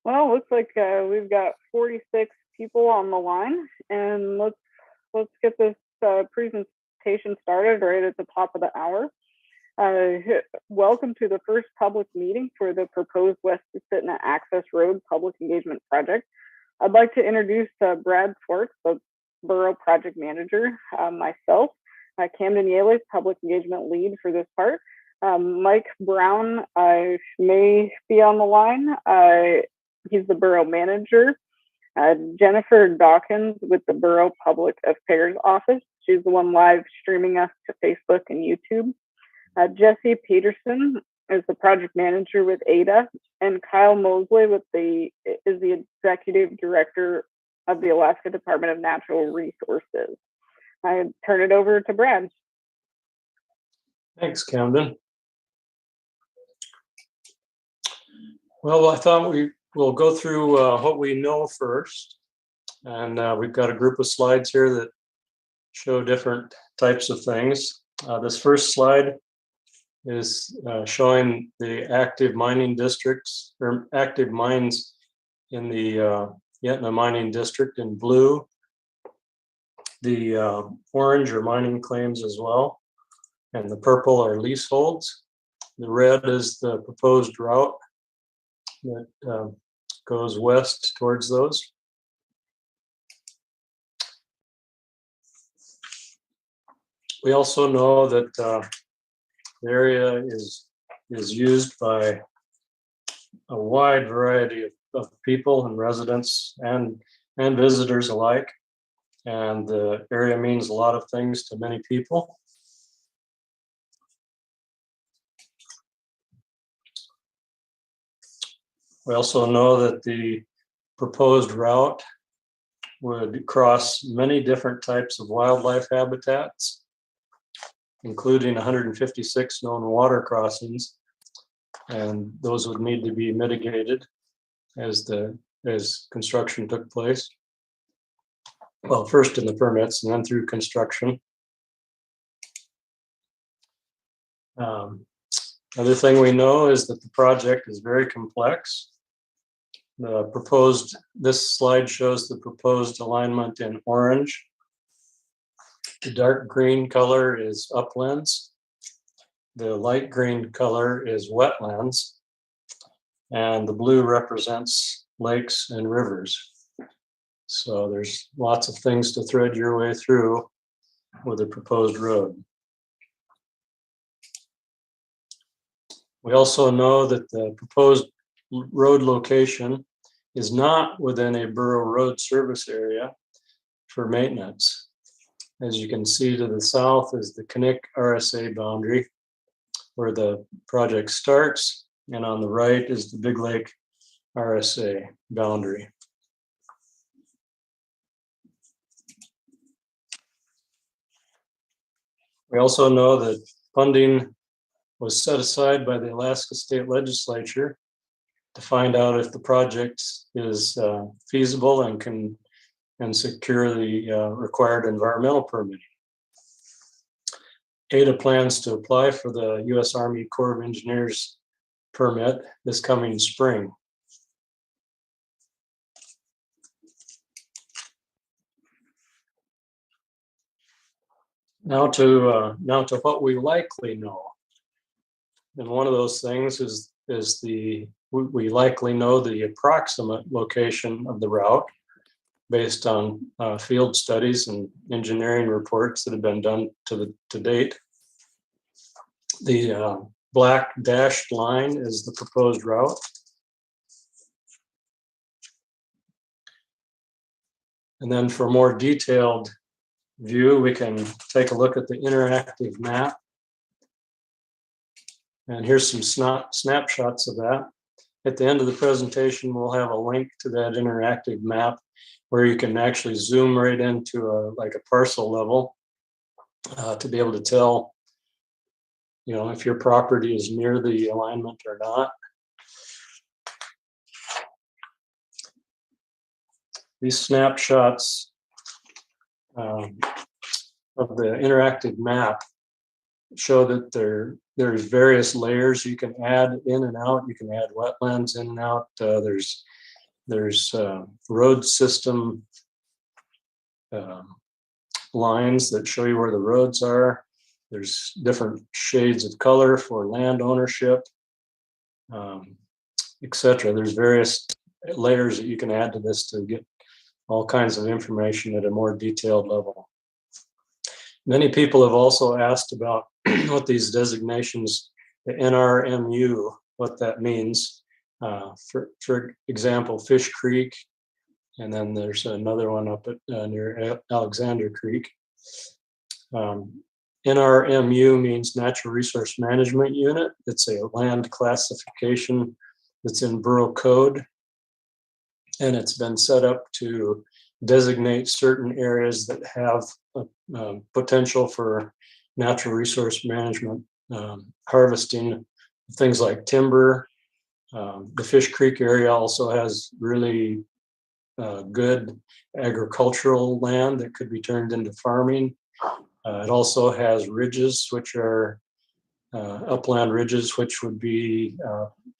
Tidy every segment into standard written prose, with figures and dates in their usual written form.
Well, looks like we've got 46 people on the line, and let's get this presentation started right at the top of the hour. Welcome to the first public meeting for the proposed West Susitna Access Road Public Engagement Project. I'd like to introduce Brad Swartz, the Borough Project Manager, myself, Camden Yales, Public Engagement Lead for this part. Mike Brown may be on the line. He's the Borough Manager. Jennifer Dawkins with the Borough Public Affairs Office. She's the one live streaming us to Facebook and YouTube. Jesse Peterson is the project manager with ADA, and Kyle Mosley is the executive director of the Alaska Department of Natural Resources. I turn it over to Brad. Thanks, Camden. Well, I thought we'll go through what we know first, and we've got a group of slides here that show different types of things. This first slide is showing the active mining districts, or active mines in the Yentna Mining District in blue. The orange are mining claims as well, and the purple are leaseholds. The red is the proposed route that goes west towards those. We also know that the area is used by a wide variety of people and residents and visitors alike. And the area means a lot of things to many people. We also know that the proposed route would cross many different types of wildlife habitats, including 156 known water crossings, and those would need to be mitigated as construction took place. Well, first in the permits and then through construction. Another thing we know is that the project is very complex. This slide shows the proposed alignment in orange. The dark green color is uplands. The light green color is wetlands. And the blue represents lakes and rivers. So there's lots of things to thread your way through with a proposed road. We also know that the proposed road location is not within a borough road service area for maintenance. As you can see to the south is the Knik RSA boundary where the project starts, and on the right is the Big Lake RSA boundary. We also know that funding was set aside by the Alaska State Legislature to find out if the project is feasible and can secure the required environmental permitting. ADA plans to apply for the U.S. Army Corps of Engineers permit this coming spring. Now to what we likely know. And one of those things is we likely know the approximate location of the route based on field studies and engineering reports that have been done to date. The black dashed line is the proposed route. And then for more detailed view, we can take a look at the interactive map. And here's some snapshots of that. At the end of the presentation, we'll have a link to that interactive map where you can actually zoom right into like a parcel level to be able to tell, if your property is near the alignment or not. These snapshots of the interactive map show that there's various layers you can add in and out. You can add wetlands in and out. There's There's road system lines that show you where the roads are. There's different shades of color for land ownership, etc. There's various layers that you can add to this to get all kinds of information at a more detailed level. Many people have also asked about what these designations, the NRMU, what that means. For example, Fish Creek, and then there's another one up at near Alexander Creek. NRMU means Natural Resource Management Unit. It's a land classification that's in Borough Code, and it's been set up to designate certain areas that have potential for natural resource management, harvesting things like timber. The Fish Creek area also has really good agricultural land that could be turned into farming. It also has ridges, which are upland ridges, which would be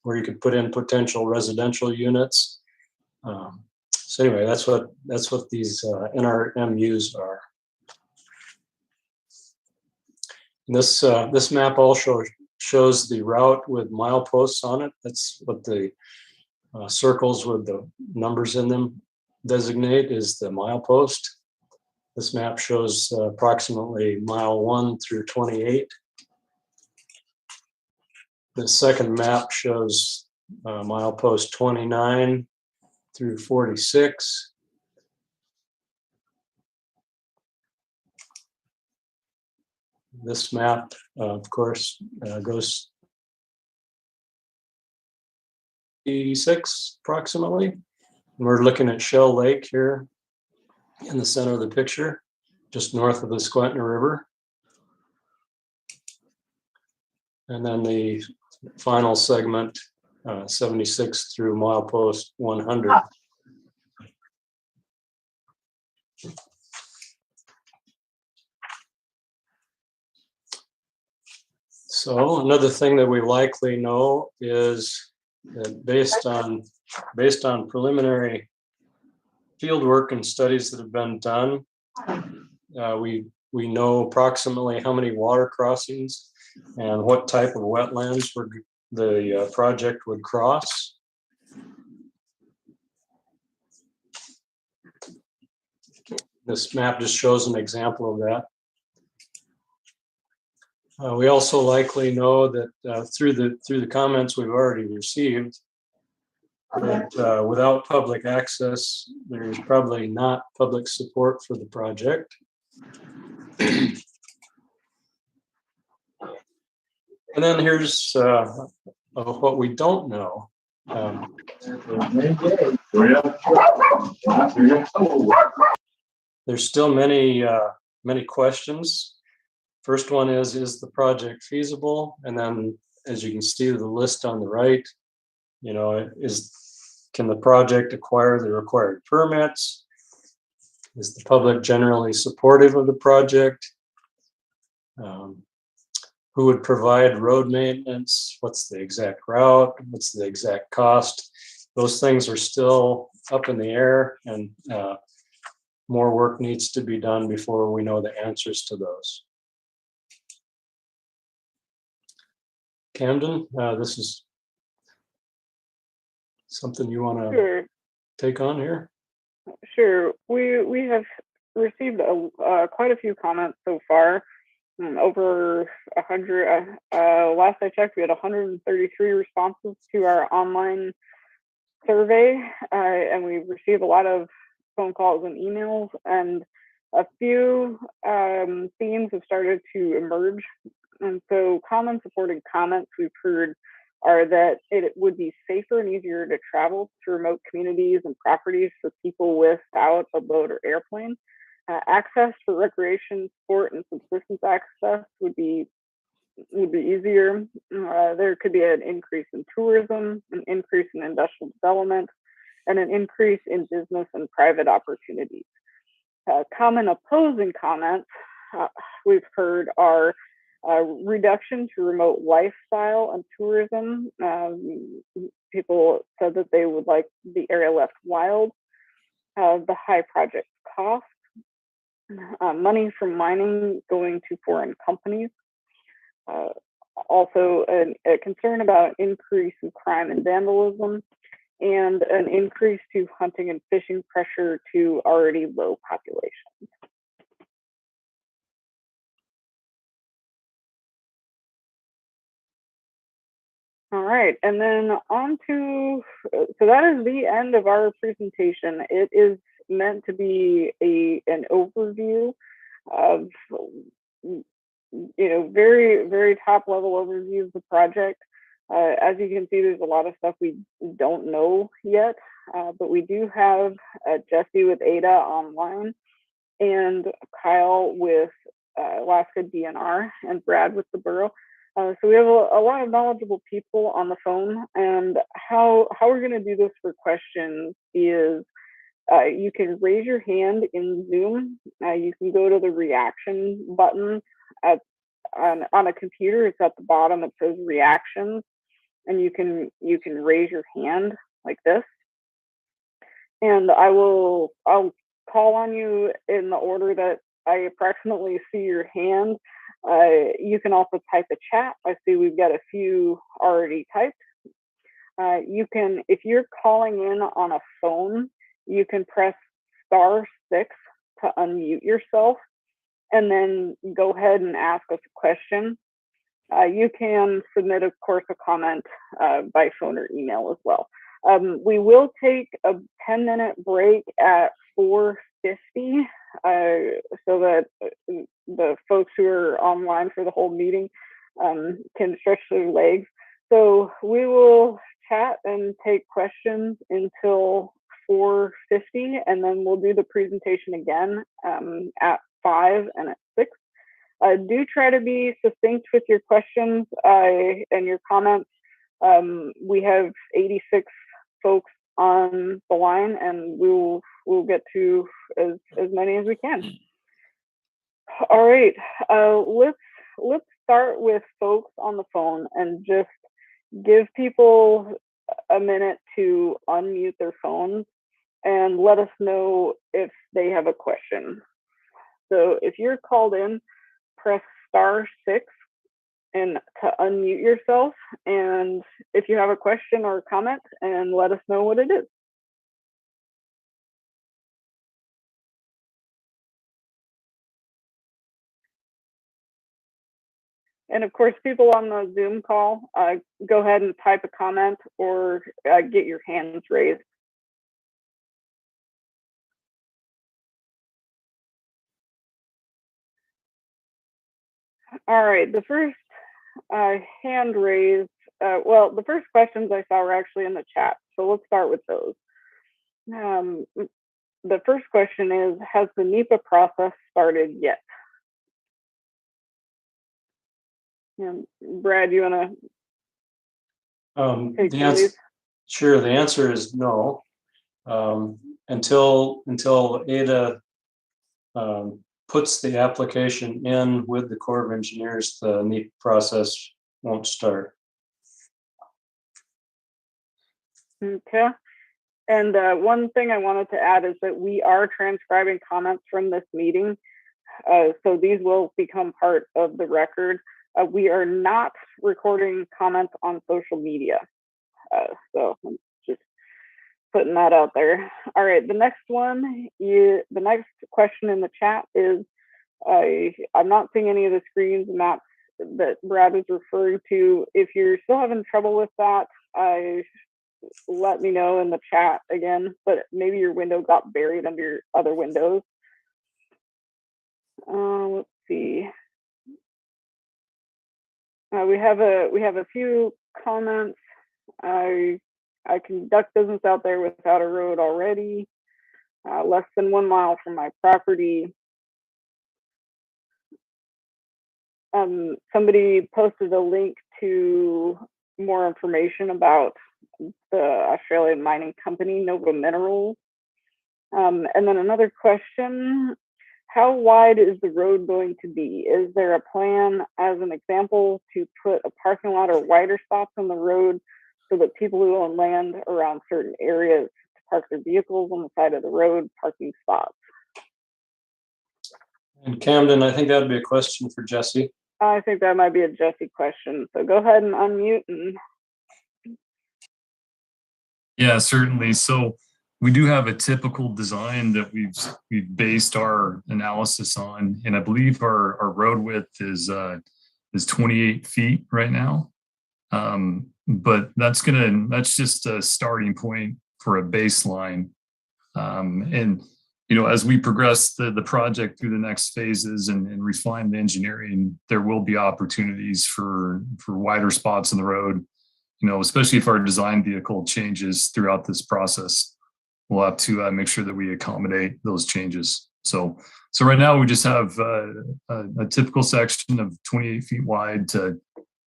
where you could put in potential residential units. So anyway, that's what these NRMUs are. And this map also shows the route with mileposts on it. That's what the circles with the numbers in them designate, is the milepost. This map shows approximately mile 1 through 28. The second map shows milepost 29 through 46. This map, of course, goes 86 approximately. And we're looking at Shell Lake here in the center of the picture, just north of the Squantina River. And then the final segment, 76 through milepost 100. So another thing that we likely know is that based on preliminary field work and studies that have been done, we know approximately how many water crossings and what type of wetlands the project would cross. This map just shows an example of that. We also likely know that through the comments we've already received, that without public access, there's probably not public support for the project. And then here's what we don't know. There's still many questions. First one is the project feasible? And then, as you can see the list on the right, can the project acquire the required permits? Is the public generally supportive of the project? Who would provide road maintenance? What's the exact route? What's the exact cost? Those things are still up in the air, and more work needs to be done before we know the answers to those. Camden, this is something you want to take on here? Sure. We have received quite a few comments so far. Over 100. Last I checked, we had 133 responses to our online survey, and we received a lot of phone calls and emails, and a few themes have started to emerge. And so common supporting comments we've heard are that it would be safer and easier to travel to remote communities and properties for people without a boat or airplane. Access for recreation, sport, and subsistence access would be easier. There could be an increase in tourism, an increase in industrial development, and an increase in business and private opportunities. Common opposing comments we've heard are reduction to remote lifestyle and tourism. People said that they would like the area left wild. The high project cost, money from mining going to foreign companies. Also, a concern about increase in crime and vandalism, and an increase to hunting and fishing pressure to already low populations. All right, and then on to, so that is the end of our presentation. It is meant to be an overview of, very, very top level overview of the project. As you can see, there's a lot of stuff we don't know yet, but we do have Jesse with ADA online, and Kyle with Alaska DNR, and Brad with the Borough. So we have a lot of knowledgeable people on the phone, and how we're going to do this for questions is you can raise your hand in Zoom. You can go to the reaction button on a computer. It's at the bottom. It says reactions, and you can raise your hand like this, and I'll call on you in the order that I approximately see your hand. You can also type a chat. I see we've got a few already typed. You can, if you're calling in on a phone, you can press *6 to unmute yourself, and then go ahead and ask us a question. You can submit, of course, a comment by phone or email as well. We will take a 10-minute break at 4:50 so that the folks who are online for the whole meeting can stretch their legs. So we will chat and take questions until 4:50, and then we'll do the presentation again at 5 and at 6. Do try to be succinct with your questions and your comments. We have 86 folks on the line, and we'll get to as many as we can. All right, let's start with folks on the phone and just give people a minute to unmute their phones and let us know if they have a question. So if you're called in, press *6 and to unmute yourself, and if you have a question or a comment, and let us know what it is. And of course, people on the Zoom call, go ahead and type a comment or get your hands raised. All right, the first hand raised, well, the first questions I saw were actually in the chat, so let's start with those. The first question is, has the NEPA process started yet? Brad, you want to take the lead? Sure, the answer is no. Until ADA puts the application in with the Corps of Engineers, the NEPA process won't start. Okay. And one thing I wanted to add is that we are transcribing comments from this meeting. So these will become part of the record. We are not recording comments on social media. So I'm just putting that out there. All right, the next one, the next question in the chat is, I'm not seeing any of the screens and maps that Brad was referring to. If you're still having trouble with that, let me know in the chat again, but maybe your window got buried under other windows. Let's see. We have a few comments. I conduct business out there without a road already. Less than 1 mile from my property. Somebody posted a link to more information about the Australian mining company, Nova Minerals. And then another question, how wide is the road going to be? Is there a plan, as an example, to put a parking lot or wider spots on the road so that people who own land around certain areas to park their vehicles on the side of the road, parking spots? And Camden, I think that'd be a question for Jesse. I think that might be a Jesse question. So go ahead and unmute. And Yeah, certainly. So we do have a typical design that we've based our analysis on, and I believe our road width is 28 feet right now. But that's just a starting point for a baseline. And as we progress the project through the next phases and refine the engineering, there will be opportunities for wider spots in the road. Especially if our design vehicle changes throughout this process, we'll have to make sure that we accommodate those changes. So right now we just have a typical section of 28 feet wide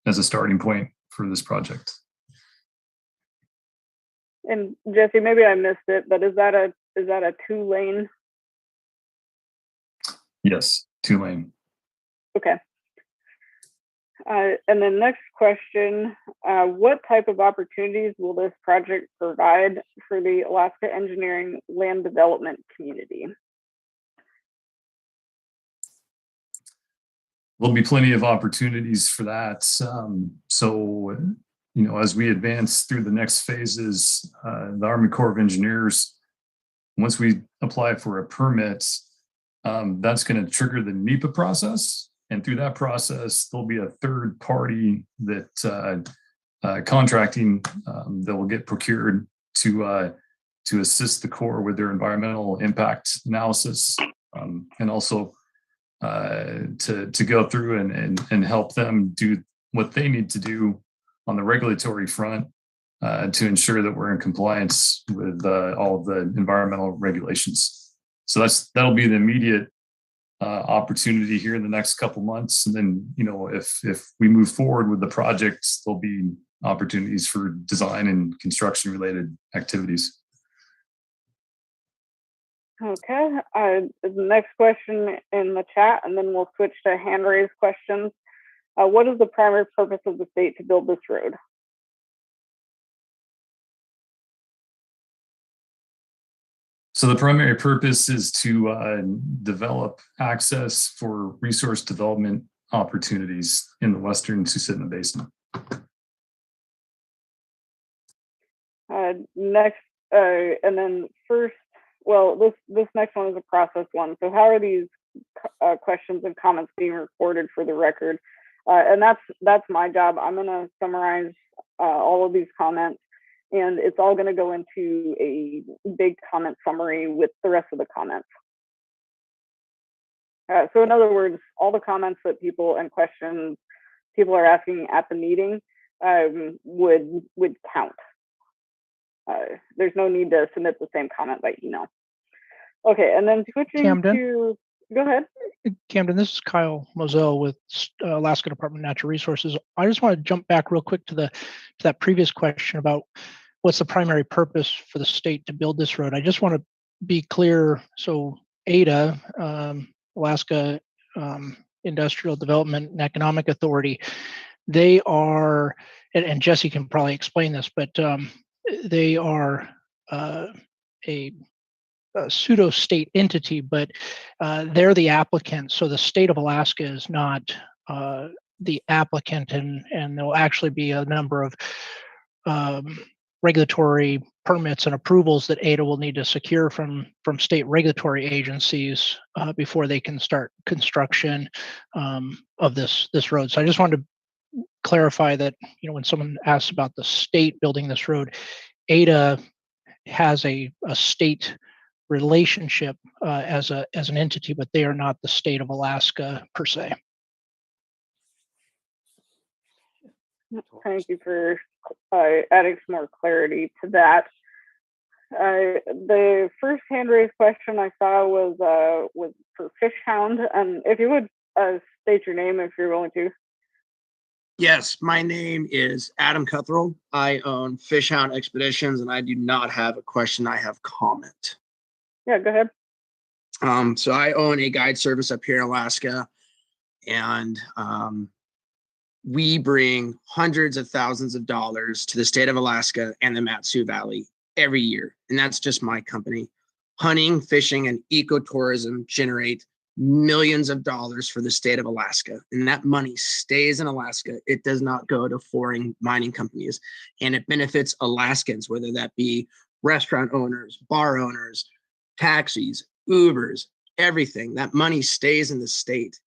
as a starting point for this project. And Jesse, maybe I missed it, but is that a 2-lane? Yes, 2-lane. Okay. And the next question, what type of opportunities will this project provide for the Alaska Engineering land development community? There'll be plenty of opportunities for that. As we advance through the next phases, the Army Corps of Engineers, once we apply for a permit, that's going to trigger the NEPA process. And through that process, there'll be a third party that contracting that will get procured to assist the Corps with their environmental impact analysis, and also to go through and help them do what they need to do on the regulatory front to ensure that we're in compliance with all of the environmental regulations. So that'll be the immediate opportunity here in the next couple months. And then, if we move forward with the projects, there'll be opportunities for design and construction related activities. Okay, the next question in the chat, and then we'll switch to hand raised questions. What is the primary purpose of the state to build this road? So the primary purpose is to develop access for resource development opportunities in the Western Susitna Basin. Next, and then first, well, this next one is a process one. So how are these questions and comments being recorded for the record? And that's my job. I'm going to summarize all of these comments, and it's all going to go into a big comment summary with the rest of the comments. So in other words, all the comments that people and questions people are asking at the meeting would count. There's no need to submit the same comment by email. Okay, and then switching Camden? to, go ahead. Camden, this is Kyle Moselle with Alaska Department of Natural Resources. I just want to jump back real quick to that previous question about what's the primary purpose for the state to build this road. I just want to be clear. So ADA, Alaska Industrial Development and Economic Authority, they are, and Jesse can probably explain this, but they are a pseudo state entity, but they're the applicant. So the state of Alaska is not the applicant, and there'll actually be a number of regulatory permits and approvals that ADA will need to secure from state regulatory agencies before they can start construction of this road. So I just wanted to clarify that, when someone asks about the state building this road, ADA has a state relationship as an entity, but they are not the state of Alaska per se. Thank you for adding some more clarity to that. The first hand raised question I saw was for Fishhound, and if you would state your name if you're willing to. Yes, my name is Adam Cuthrell. I own Fishhound Expeditions, and I do not have a question. I have comment. Yeah, go ahead. So I own a guide service up here in Alaska, and we bring hundreds of thousands of dollars to the state of Alaska and the Mat-Su Valley every year. And that's just my company. Hunting, fishing, and ecotourism generate millions of dollars for the state of Alaska. And that money stays in Alaska. It does not go to foreign mining companies. And it benefits Alaskans, whether that be restaurant owners, bar owners, taxis, Ubers, everything. That money stays in the state.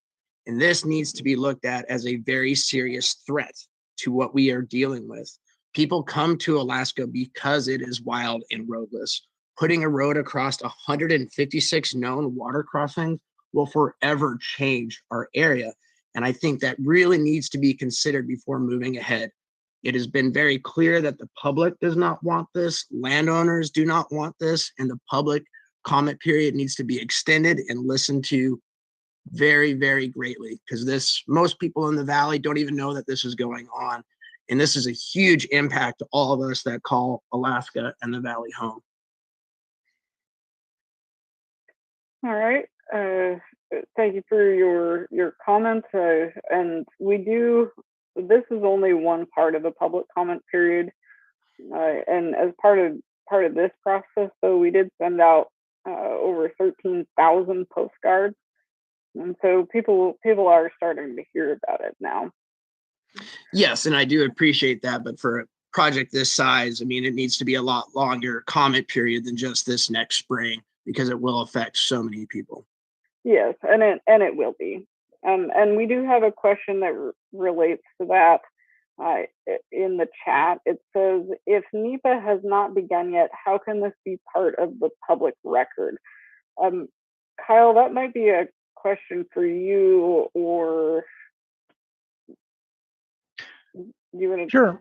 And this needs to be looked at as a very serious threat to what we are dealing with. People come to Alaska because it is wild and roadless. Putting a road across 156 known water crossings will forever change our area. And I think that really needs to be considered before moving ahead. It has been very clear that the public does not want this, landowners do not want this, and the public comment period needs to be extended and listened to very, very greatly, because most people in the valley don't even know that this is going on. And this is a huge impact to all of us that call Alaska and the valley home. All right. Thank you for your comments. And this is only one part of the public comment period. And as part of this process, though, we did send out over 13,000 postcards. And so people are starting to hear about it now. Yes, and I do appreciate that. But for a project this size, I mean, it needs to be a lot longer comment period than just this next spring, because it will affect so many people. Yes, and it will be. And we do have a question that relates to that in the chat. It says, if NEPA has not begun yet, how can this be part of the public record? Kyle, that might be a question for you, or you want to? Sure,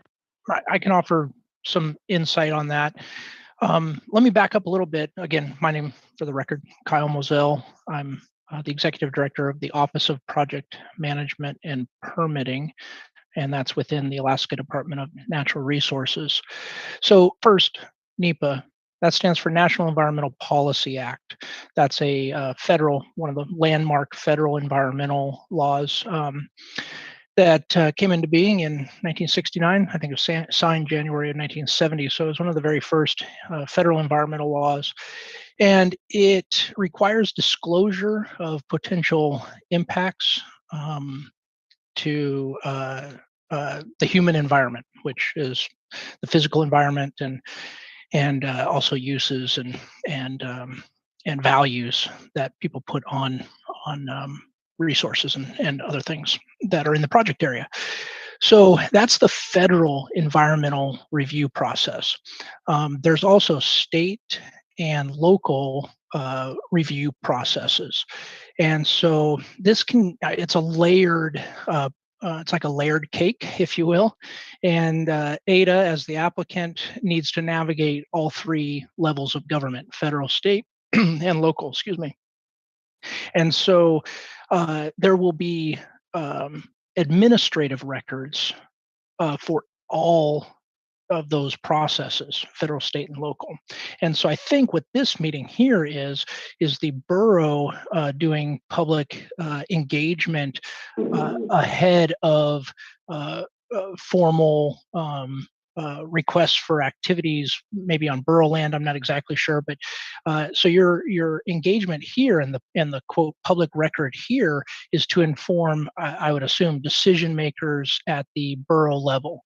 I can offer some insight on that. Let me back up a little bit. Again, my name, for the record, Kyle Moselle. I'm the Executive Director of the Office of Project Management and Permitting, and that's within the Alaska Department of Natural Resources. So first, NEPA. That stands for National Environmental Policy Act. That's a one of the landmark federal environmental laws that came into being in 1969. I think it was signed January of 1970. So it was one of the very first federal environmental laws. And it requires disclosure of potential impacts to the human environment, which is the physical environment, and also uses and values that people put on resources and other things that are in the project area. So that's the federal environmental review process. There's also state and local review processes. And so it's a layered, it's like a layered cake, if you will. And ADA, as the applicant, needs to navigate all three levels of government: federal, state, and local, excuse me. And so there will be administrative records for all of those processes, federal, state, and local. And so I think what this meeting here is the borough doing public engagement ahead of formal requests for activities, maybe on borough land. I'm not exactly sure, but so your engagement here and the quote public record here is to inform, I would assume, decision makers at the borough level.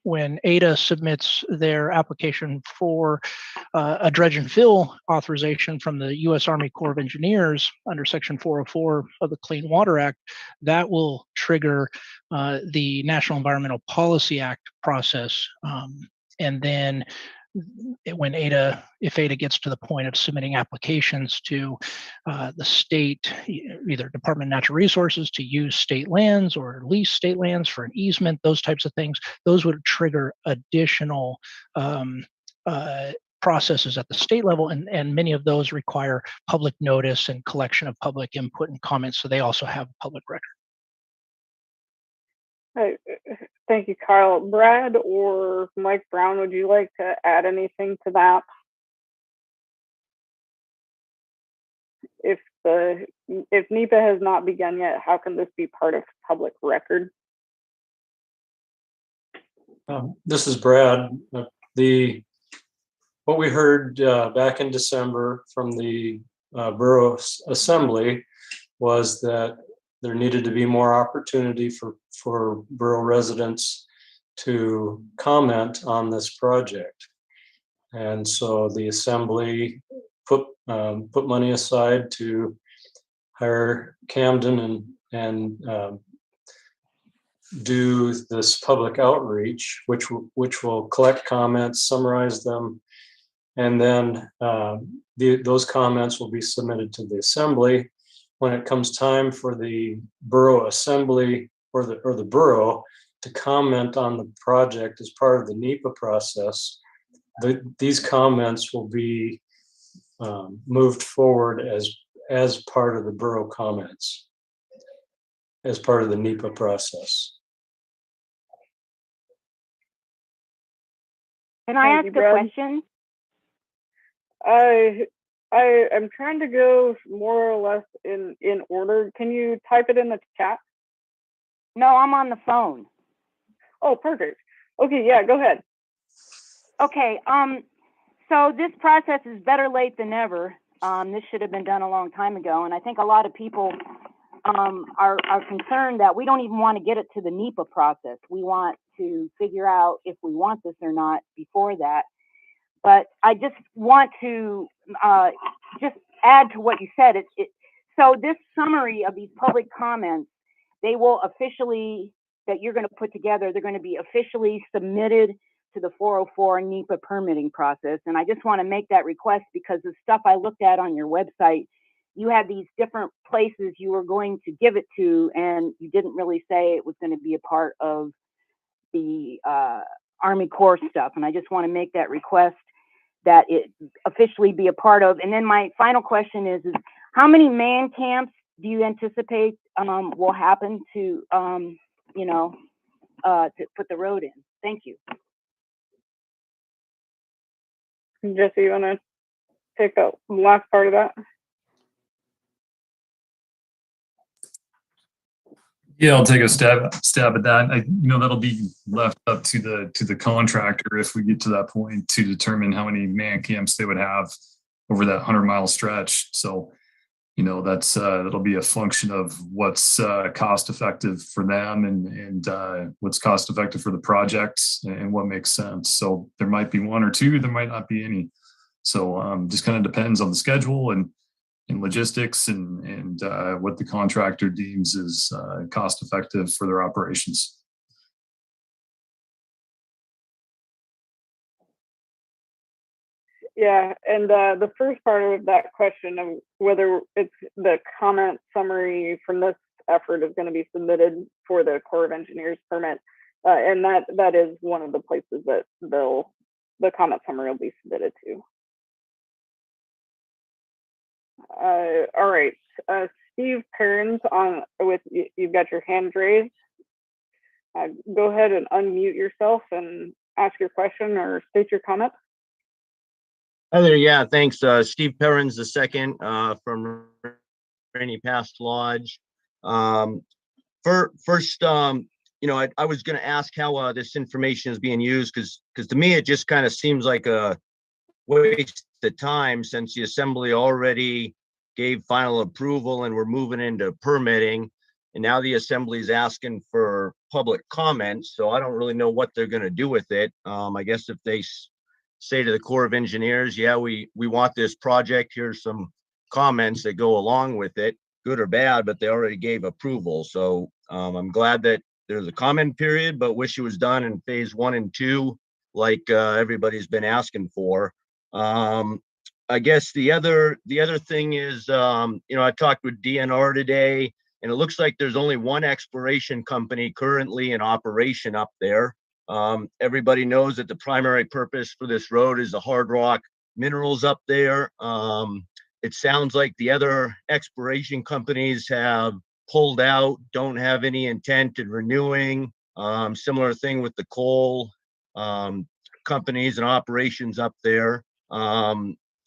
When ADA submits their application for a dredge and fill authorization from the U.S. Army Corps of Engineers under Section 404 of the Clean Water Act, that will trigger the National Environmental Policy Act process. And then if ADA gets to the point of submitting applications to the state, either Department of Natural Resources to use state lands or lease state lands for an easement, those types of things, those would trigger additional processes at the state level, and many of those require public notice and collection of public input and comments, so they also have a public record. Thank you, Kyle. Brad or Mike Brown, would you like to add anything to that? if NEPA has not begun yet, how can this be part of public record? This is Brad. What we heard back in December from the Borough Assembly was that there needed to be more opportunity for borough residents to comment on this project. And so the Assembly put money aside to hire Camden and do this public outreach, which will collect comments, summarize them, and then those comments will be submitted to the Assembly. When it comes time for the Borough Assembly or the borough to comment on the project as part of the NEPA process, these comments will be moved forward as part of the borough comments, as part of the NEPA process. Can I Thank ask you, a Brad. question? I'm trying to go more or less in order. Can you type it in the chat? No, I'm on the phone. Oh, perfect. Okay, yeah, go ahead. Okay, so this process is better late than never. This should have been done a long time ago, and I think a lot of people are concerned that we don't even want to get it to the NEPA process. We want to figure out if we want this or not before that. But I just want to just add to what you said. So this summary of these public comments, they will officially, that you're going to put together, they're going to be officially submitted to the 404 NEPA permitting process. And I just want to make that request because the stuff I looked at on your website, you had these different places you were going to give it to, and you didn't really say it was going to be a part of the Army Corps stuff. And I just want to make that request that it officially be a part of. And then my final question is how many man camps do you anticipate will happen to, to put the road in? Thank you. Jesse, you want to take the last part of that? Yeah, I'll take a stab at that. That'll be left up to the contractor if we get to that point to determine how many man camps they would have over that 100-mile stretch. So, that'll be a function of what's cost effective for them and what's cost effective for the project and what makes sense. So there might be one or two, there might not be any. So just kind of depends on the schedule and logistics and what the contractor deems is cost effective for their operations. Yeah, and the first part of that question of whether it's the comment summary from this effort is going to be submitted for the Corps of Engineers permit, and that is one of the places that the comment summary will be submitted to. All right, Steve Perrins you've got your hand raised. Go ahead and unmute yourself and ask your question or state your comment. Hi there. Yeah, thanks. Steve Perrins II from Rainy Pass Lodge. First, I was going to ask how this information is being used because to me it just kind of seems like a waste of time since the Assembly already gave final approval and we're moving into permitting, and now the Assembly is asking for public comments. So I don't really know what they're going to do with it. I guess if they say to the Corps of Engineers, yeah, we want this project, here's some comments that go along with it, good or bad, but they already gave approval. So I'm glad that there's a comment period, but wish it was done in phase 1 and 2, like everybody's been asking for. I guess the other thing is, I talked with DNR today, and it looks like there's only one exploration company currently in operation up there. Everybody knows that the primary purpose for this road is the hard rock minerals up there. It sounds like the other exploration companies have pulled out, don't have any intent in renewing. Similar thing with the coal companies and operations up there.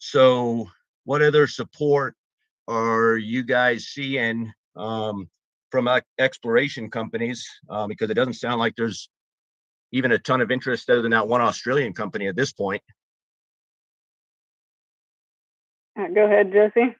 So what other support are you guys seeing from exploration companies? Because it doesn't sound like there's even a ton of interest other than that one Australian company at this point. Go ahead, Jesse.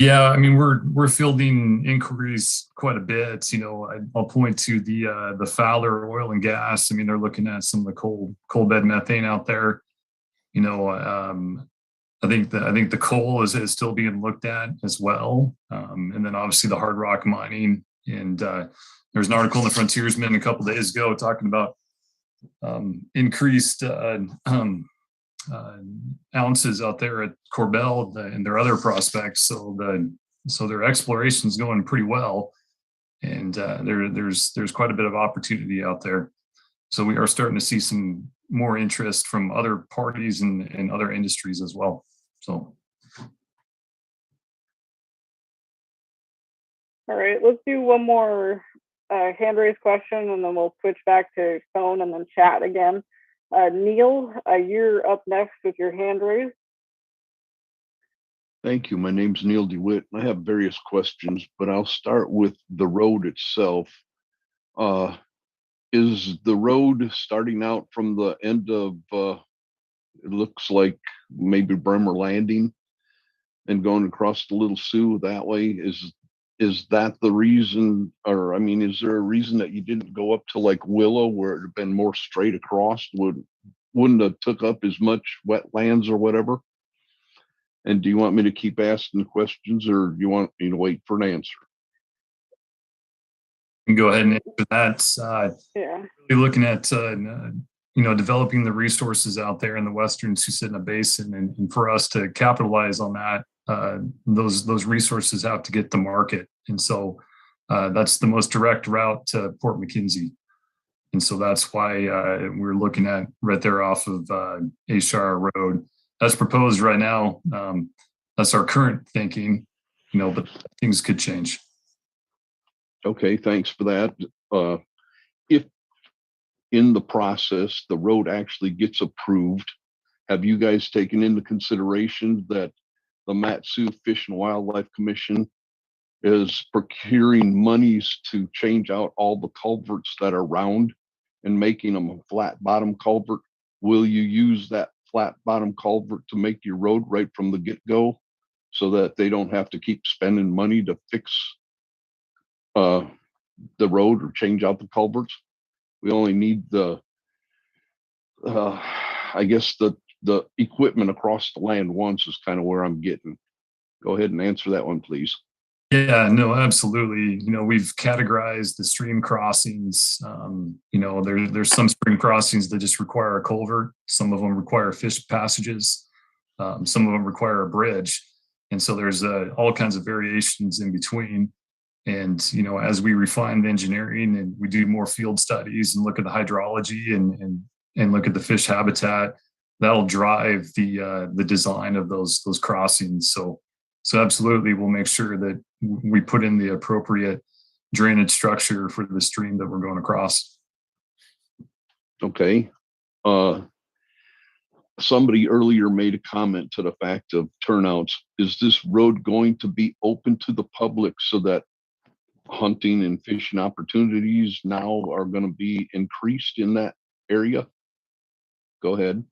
Yeah, I mean, we're fielding inquiries quite a bit. You know, I'll point to the Fowler Oil and Gas. I mean, they're looking at some of the coal bed methane out there. You know, I think the coal is still being looked at as well, and then obviously the hard rock mining. And there's an article in the Frontiersman a couple days ago talking about increased ounces out there at Corbell and their other prospects. So their exploration is going pretty well, and there's quite a bit of opportunity out there. So we are starting to see some more interest from other parties and other industries as well. So. All right, let's do one more hand raised question, and then we'll switch back to phone and then chat again. Neil, you're up next with your hand raised. Thank you. My name's Neil DeWitt. I have various questions, but I'll start with the road itself. Is the road starting out from the end of, it looks like maybe Bremer Landing and going across the Little Sioux that way? Is that the reason, or I mean, is there a reason that you didn't go up to like Willow where it had been more straight across? Wouldn't have took up as much wetlands or whatever? And do you want me to keep asking questions, or do you want me to wait for an answer? You can go ahead and answer that. Yeah. Really looking at developing the resources out there in the Western Susitna Basin, and for us to capitalize on that, those resources have to get to market, and so that's the most direct route to Port McKenzie, and so that's why we're looking at right there off of Ashar Road. That's proposed right now. That's our current thinking, but things could change. Okay, thanks for that. If in the process the road actually gets approved, have you guys taken into consideration that the Mat-Su Fish and Wildlife Commission is procuring monies to change out all the culverts that are round and making them a flat bottom culvert? Will you use that flat bottom culvert to make your road right from the get-go so that they don't have to keep spending money to fix the road or change out the culverts? We only need the equipment across the land once is kind of where I'm getting. Go ahead and answer that one, please. Yeah, no, absolutely. We've categorized the stream crossings. There's some stream crossings that just require a culvert. Some of them require fish passages. Some of them require a bridge. And so there's all kinds of variations in between. And, as we refine the engineering and we do more field studies and look at the hydrology and look at the fish habitat, that'll drive the design of those crossings. So absolutely, we'll make sure that we put in the appropriate drainage structure for the stream that we're going across. Okay. Somebody earlier made a comment to the fact of turnouts. Is this road going to be open to the public so that hunting and fishing opportunities now are going to be increased in that area? Go ahead.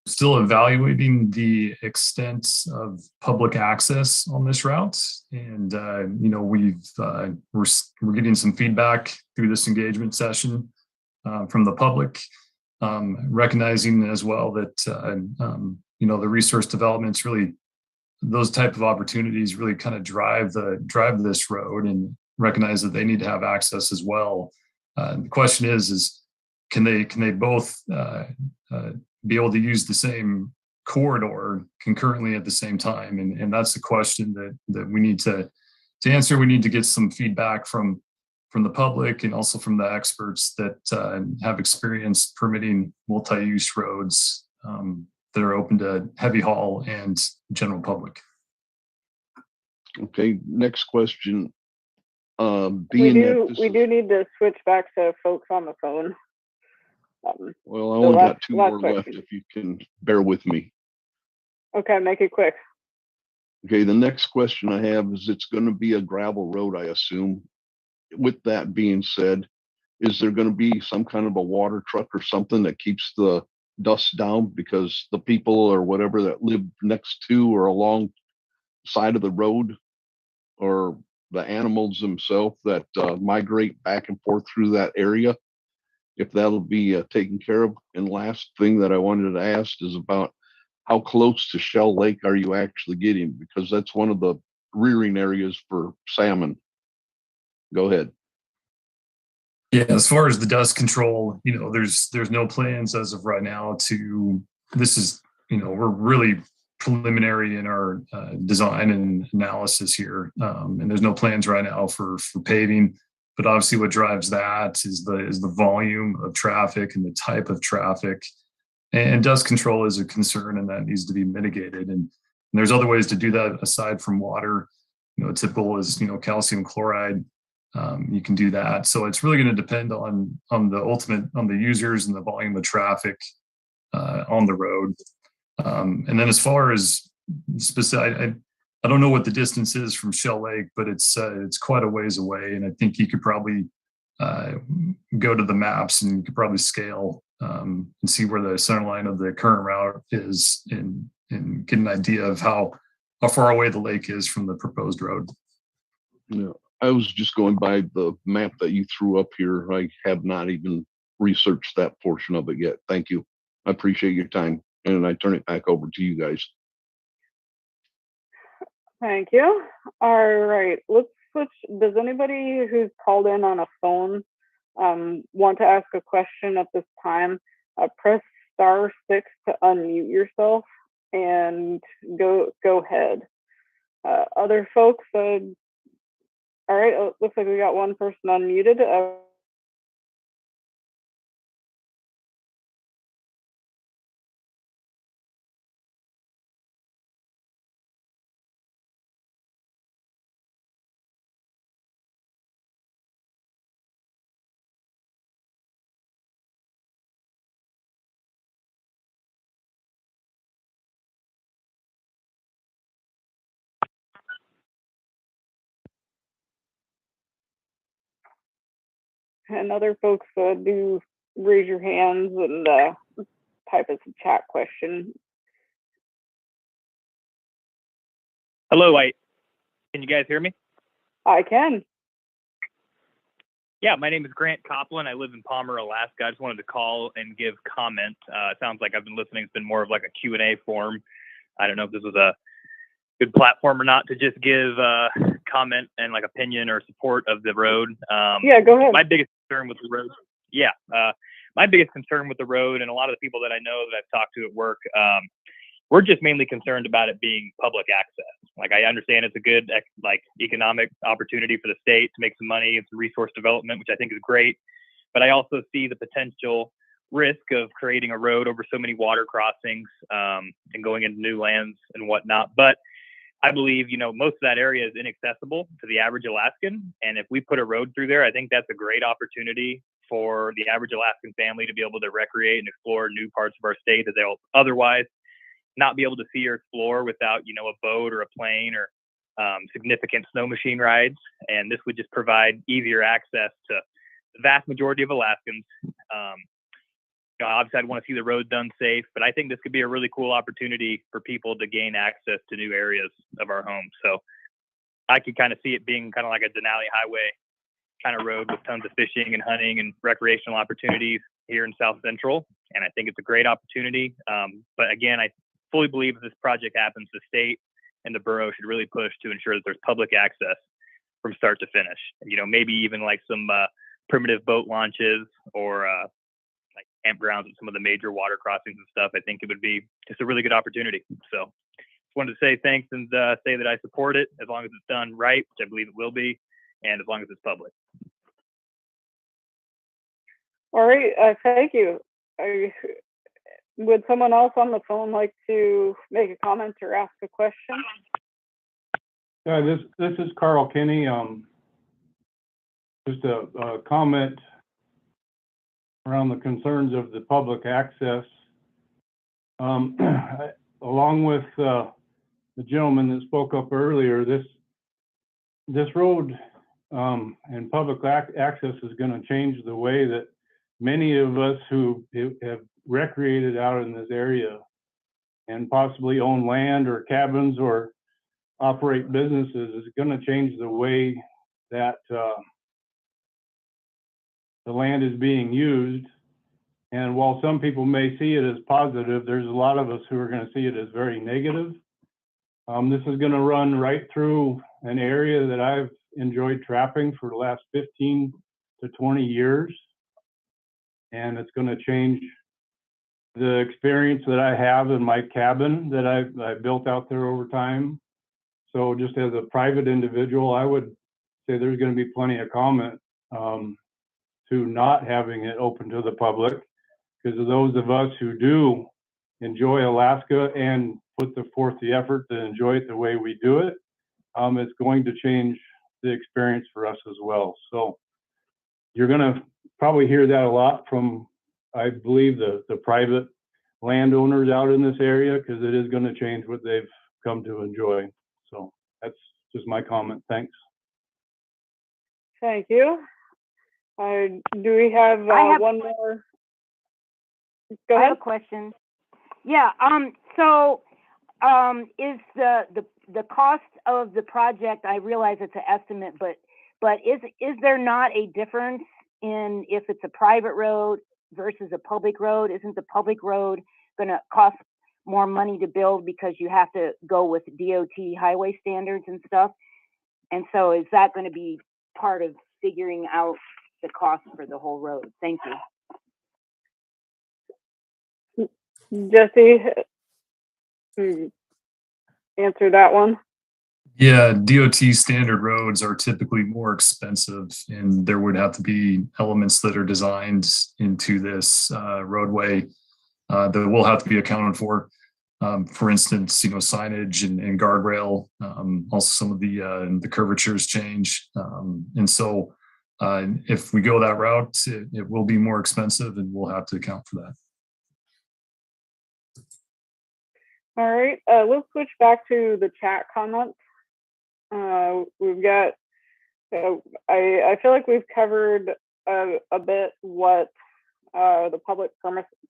Still evaluating the extent of public access on this route, and we're getting some feedback through this engagement session from the public, recognizing as well that the resource developments really, those type of opportunities really kind of drive this road, and recognize that they need to have access as well. The question is can they both be able to use the same corridor concurrently at the same time? And that's the question that we need to answer. We need to get some feedback from the public and also from the experts that have experience permitting multi-use roads that are open to heavy haul and general public. Okay, next question. We do need to switch back to folks on the phone. Well, I So only last- got two last more left, question. if you can bear with me. Okay, make it quick. Okay, the next question I have is it's going to be a gravel road, I assume. With that being said, is there going to be some kind of a water truck or something that keeps the dust down? Because the people or whatever that live next to or along side of the road, or the animals themselves that migrate back and forth through that area, if that'll be taken care of. And last thing that I wanted to ask is about how close to Shell Lake are you actually getting? Because that's one of the rearing areas for salmon. Go ahead. Yeah, as far as the dust control, there's no plans as of right now this is, we're really preliminary in our design and analysis here. And there's no plans right now for paving, but obviously what drives that is the volume of traffic and the type of traffic. And dust control is a concern, and that needs to be mitigated. And there's other ways to do that aside from water. Typical is, calcium chloride. You can do that. So it's really going to depend on the users and the volume of traffic on the road. And then as far as specific, I don't know what the distance is from Shell Lake, but it's quite a ways away. And I think you could probably go to the maps and you could probably scale and see where the center line of the current route is and get an idea of how far away the lake is from the proposed road. Yeah, I was just going by the map that you threw up here. I have not even researched that portion of it yet. Thank you. I appreciate your time, and I turn it back over to you guys. Thank you. All right, let's switch. Does anybody who's called in on a phone want to ask a question at this time? Press *6 to unmute yourself and go ahead. Other folks, all right, looks like we got one person unmuted. And other folks, do raise your hands and type us a chat question. Hello, can you guys hear me? I can. Yeah, my name is Grant Copland. I live in Palmer, Alaska. I just wanted to call and give comment. It sounds like I've been listening. It's been more of like a Q&A form. I don't know if this was a good platform or not to just give comment and like opinion or support of the road. Yeah, go ahead. My biggest concern with the road. Yeah, my biggest concern with the road, and a lot of the people that I know that I've talked to at work, we're just mainly concerned about it being public access. Like, I understand it's a good economic opportunity for the state to make some money and some resource development, which I think is great. But I also see the potential risk of creating a road over so many water crossings and going into new lands and whatnot. But I believe, most of that area is inaccessible to the average Alaskan. And if we put a road through there, I think that's a great opportunity for the average Alaskan family to be able to recreate and explore new parts of our state that they'll otherwise not be able to see or explore without, a boat or a plane or significant snow machine rides. And this would just provide easier access to the vast majority of Alaskans. Obviously, I'd want to see the road done safe, but I think this could be a really cool opportunity for people to gain access to new areas of our home. So I could kind of see it being kind of like a Denali Highway kind of road with tons of fishing and hunting and recreational opportunities here in South Central. And I think it's a great opportunity. But again, I fully believe if this project happens, the state and the borough should really push to ensure that there's public access from start to finish. Maybe even like some primitive boat launches or like campgrounds at some of the major water crossings and stuff. I think it would be just a really good opportunity. So just wanted to say thanks and say that I support it as long as it's done right, which I believe it will be, and as long as it's public. All right, thank you. Would someone else on the phone like to make a comment or ask a question? Yeah, this is Carl Kinney. Just a comment around the concerns of the public access. Along with the gentleman that spoke up earlier, this road and public access is going to change the way that many of us who have recreated out in this area and possibly own land or cabins or operate businesses is going to change the way that the land is being used. And while some people may see it as positive, there's a lot of us who are going to see it as very negative. This is going to run right through an area that I've enjoyed trapping for the last 15 to 20 years. And it's going to change the experience that I have in my cabin that I built out there over time. So just as a private individual, I would say there's going to be plenty of comment to not having it open to the public, because of those of us who do enjoy Alaska and put forth the effort to enjoy it the way we do it, it's going to change the experience for us as well. So you're going to probably hear that a lot from, I believe, the private landowners out in this area, because it is going to change what they've come to enjoy. So that's just my comment. Thanks. Thank you. Do we have, one more? Go I ahead. have a question. Yeah, so is the cost of the project, I realize it's an estimate, but is there not a difference in if it's a private road versus a public road? Isn't the public road going to cost more money to build because you have to go with DOT highway standards and stuff? And so is that going to be part of figuring out the cost for the whole road? Thank you. Jesse, answer that one. Yeah, DOT standard roads are typically more expensive, and there would have to be elements that are designed into this roadway that will have to be accounted for. For instance, signage and guardrail. Also, some of the curvatures change, and so if we go that route, it will be more expensive, and we'll have to account for that. All right, let's switch back to the chat comments. We've got, I feel like we've covered a bit what the public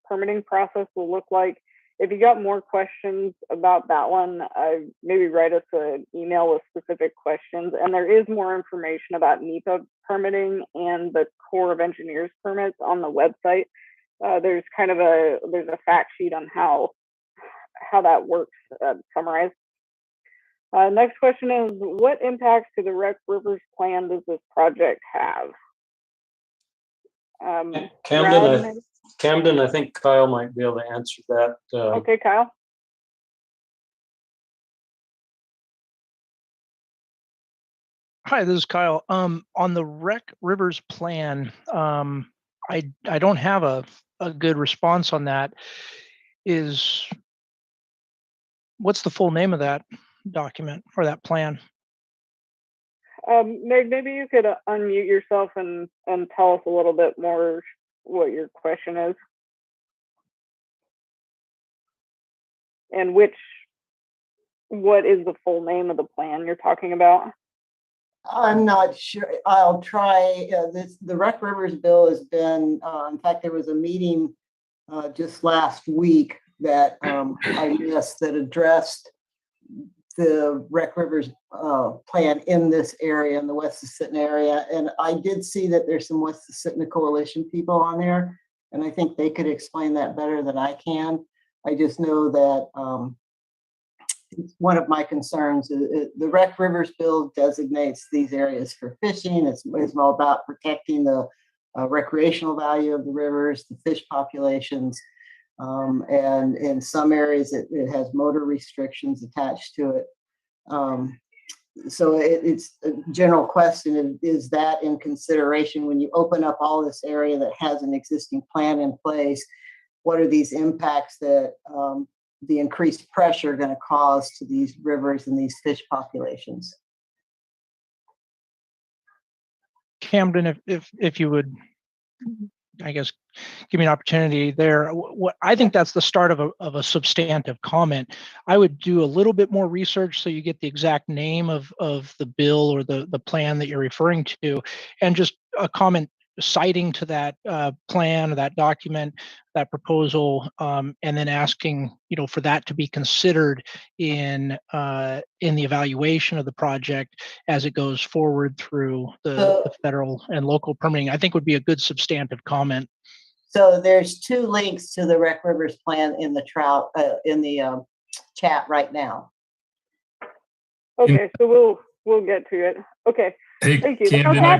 permitting process will look like. If you got more questions about that one, maybe write us an email with specific questions. And there is more information about NEPA permitting and the Corps of Engineers permits on the website. There's a fact sheet on how that works, summarized. Next question is, what impacts to the Wreck Rivers plan does this project have? Camden, I think Kyle might be able to answer that. Okay, Kyle. Hi, this is Kyle. On the Wreck Rivers plan, I don't have a good response on that. What's the full name of that document or that plan? Meg, maybe you could unmute yourself and tell us a little bit more what your question is. And what is the full name of the plan you're talking about? I'm not sure. I'll try. The Wreck Rivers bill has been, in fact, there was a meeting just last week that I missed that addressed the Wreck Rivers plan in this area, in the West Susitna area. And I did see that there's some West Susitna Coalition people on there, and I think they could explain that better than I can. I just know that it's one of my concerns. The Wreck Rivers bill designates these areas for fishing. It's all about protecting the recreational value of the rivers, the fish populations. And in some areas it has motor restrictions attached to it. So it's a general question, is that in consideration when you open up all this area that has an existing plan in place? What are these impacts that the increased pressure are going to cause to these rivers and these fish populations? Camden, if you would, I guess, give me an opportunity there. What I think that's the start of a substantive comment. I would do a little bit more research so you get the exact name of the bill or the plan that you're referring to, and just a comment citing to that plan or that document, that proposal, and then asking, for that to be considered in the evaluation of the project as it goes forward through the federal and local permitting, I think would be a good substantive comment. So there's 2 links to the Rec Rivers plan in the chat right now. Okay, so we'll get to it. Okay. Hey, Thank you. Camden, Okay.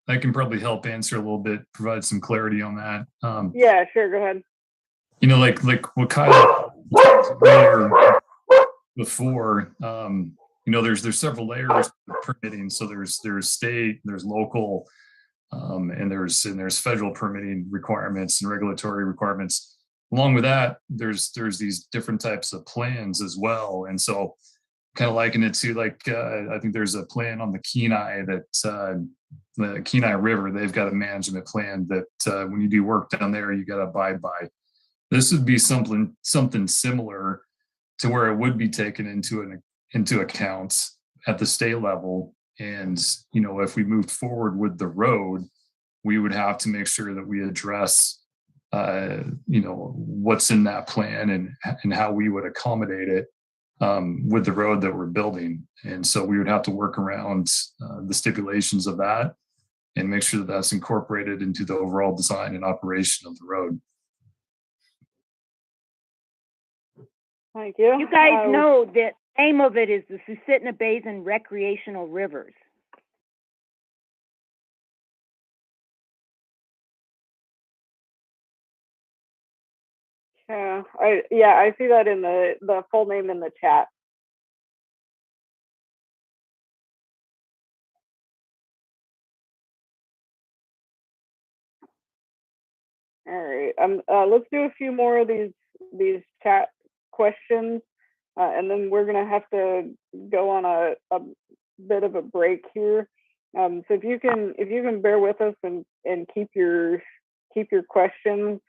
I can probably help answer a little bit, provide some clarity on that. Yeah, sure. Go ahead. Like what Kyle earlier before, there's several layers of permitting. So there's state, there's local, and there's federal permitting requirements and regulatory requirements. Along with that, there's these different types of plans as well. And so kind of liken it to I think there's a plan on the Kenai the Kenai River. They've got a management plan that when you do work down there, you got to abide by. This would be something similar to where it would be taken into account at the state level. And, if we moved forward with the road, we would have to make sure that we address, what's in that plan and how we would accommodate it with the road that we're building. And so we would have to work around the stipulations of that and make sure that that's incorporated into the overall design and operation of the road. Thank you. You guys know that the name of it is the Susitna Basin Recreational Rivers. I see that in the full name in the chat. All right. Let's do a few more of these chat questions, and then we're gonna have to go on a bit of a break here. So if you can bear with us and keep your questions,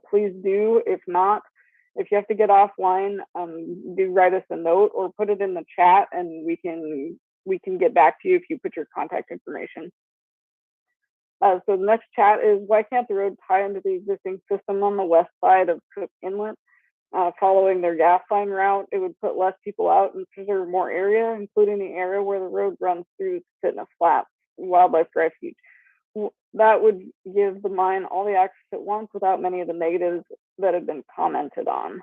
please do. If not, if you have to get offline, do write us a note or put it in the chat, and we can get back to you if you put your contact information. So the next chat is, why can't the road tie into the existing system on the west side of Cook Inlet? Following their gas line route, it would put less people out and preserve more area, including the area where the road runs through Fitness Flats Wildlife Refuge. That would give the mine all the access at once without many of the negatives that have been commented on.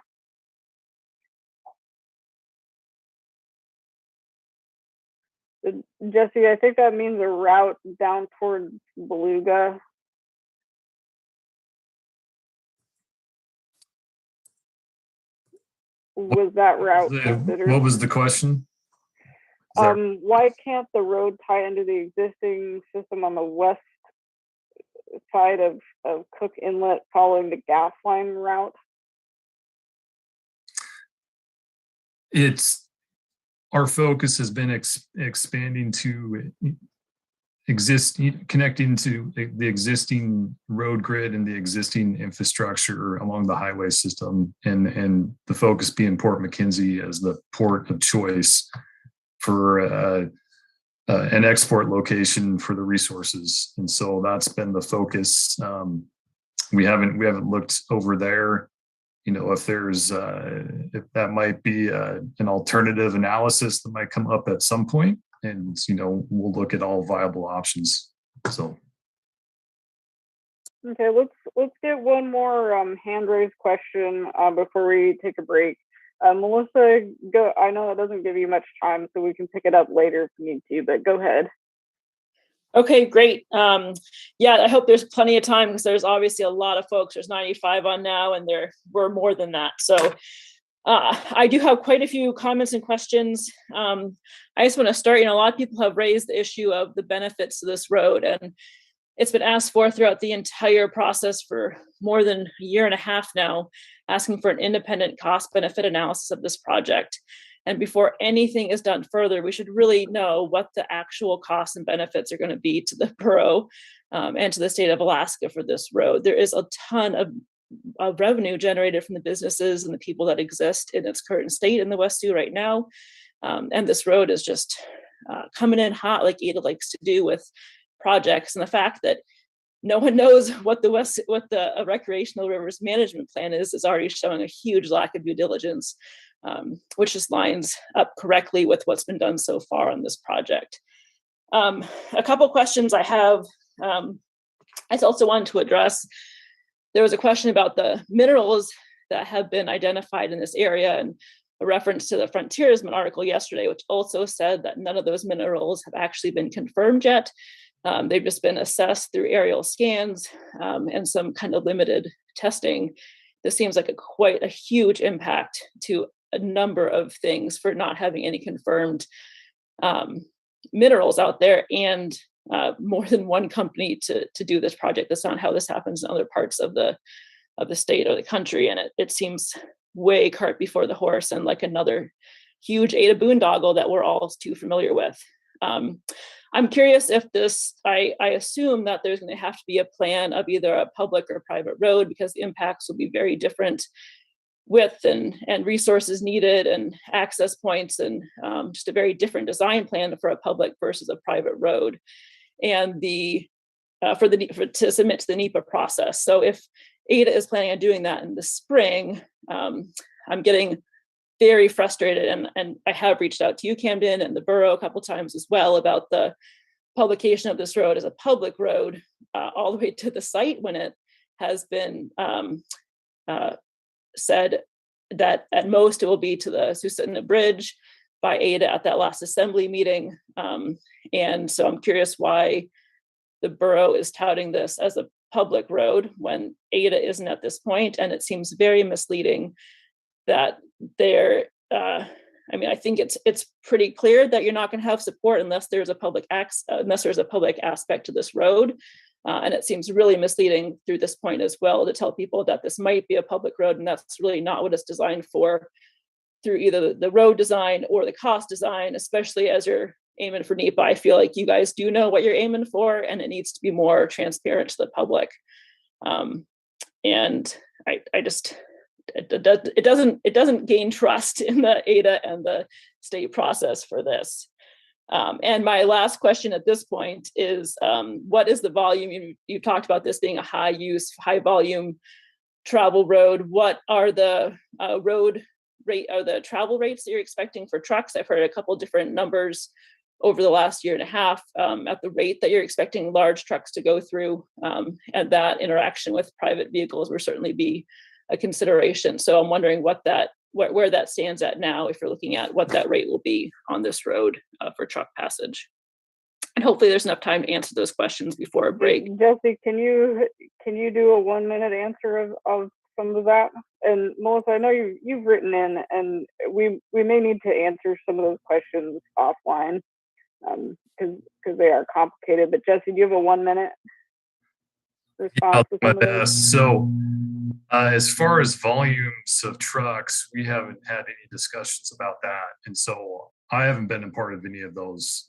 Jesse, I think that means a route down toward Beluga. Was that route considered? What was the question? Why can't the road tie into the existing system on the west side of Cook Inlet following the gas line route? Our focus has been expanding to connecting to the existing road grid and the existing infrastructure along the highway system, and the focus being Port McKenzie as the port of choice for an export location for the resources. And so that's been the focus. We haven't looked over there, if there's if that might be an alternative analysis that might come up at some point, and we'll look at all viable options. So okay, let's get one more hand raised question before we take a break. Melissa, go. I know that doesn't give you much time, so we can pick it up later if you need to, but go ahead. Okay, great. Yeah, I hope there's plenty of time, because there's obviously a lot of folks. There's 95 on now, and there were more than that. So I do have quite a few comments and questions. I just want to start, a lot of people have raised the issue of the benefits to this road, and it's been asked for throughout the entire process for more than a year and a half now, asking for an independent cost benefit analysis of this project. And before anything is done further, we should really know what the actual costs and benefits are going to be to the borough. and to the state of Alaska for this road. There is a ton of revenue generated from the businesses and the people that exist in its current state in the West Sioux right now. And this road is just coming in hot, like Ada likes to do with projects. And the fact that no one knows what the recreational rivers management plan is already showing a huge lack of due diligence, which just lines up correctly with what's been done so far on this project. A couple questions I have, I also wanted to address. There was a question about the minerals that have been identified in this area, and a reference to the Frontiersman article yesterday, which also said that none of those minerals have actually been confirmed yet. They've just been assessed through aerial scans and some kind of limited testing. This seems like quite a huge impact to a number of things for not having any confirmed minerals out there, and more than one company to do this project. That's not how this happens in other parts of the state or the country, and it seems way cart before the horse, and like another huge Ada boondoggle that we're all too familiar with. I'm curious if this, I assume that there's going to have to be a plan of either a public or private road, because the impacts will be very different, width and resources needed and access points, and just a very different design plan for a public versus a private road, and to submit to the NEPA process. So if Ada is planning on doing that in the spring, I'm getting very frustrated, and I have reached out to you, Camden, and the borough a couple times as well about the publication of this road as a public road all the way to the site, when it has been said that at most it will be to the Susitna Bridge by Ada at that last assembly meeting. And so I'm curious why the borough is touting this as a public road when Ada isn't at this point. And it seems very misleading that I think it's pretty clear that you're not going to have support unless there's a public aspect to this road. And it seems really misleading through this point as well to tell people that this might be a public road, and that's really not what it's designed for through either the road design or the cost design, especially as you're aiming for NEPA. I feel like you guys do know what you're aiming for, and it needs to be more transparent to the public. And it doesn't gain trust in the Ada and the state process for this. And my last question at this point is, what is the volume? You've talked about this being a high use, high volume travel road. What are the the travel rates that you're expecting for trucks? I've heard a couple different numbers over the last year and a half at the rate that you're expecting large trucks to go through, and that interaction with private vehicles will certainly be a consideration. So I'm wondering where that stands at now, if you're looking at what that rate will be on this road for truck passage. And hopefully there's enough time to answer those questions before a break. Jesse, can you do a 1 minute answer of some of that? And Melissa, I know you've written in, and we may need to answer some of those questions offline because they are complicated. But Jesse, do you have a 1 minute response? I'll do my best. So as far as volumes of trucks, we haven't had any discussions about that. And so I haven't been a part of any of those.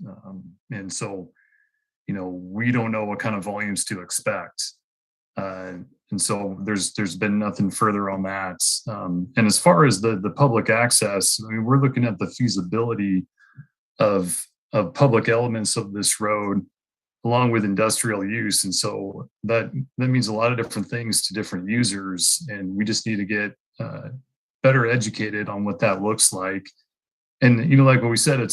And so, we don't know what kind of volumes to expect. And so there's been nothing further on that. And as far as the public access, we're looking at the feasibility of public elements of this road along with industrial use. And so that means a lot of different things to different users. And we just need to get better educated on what that looks like. And, like what we said,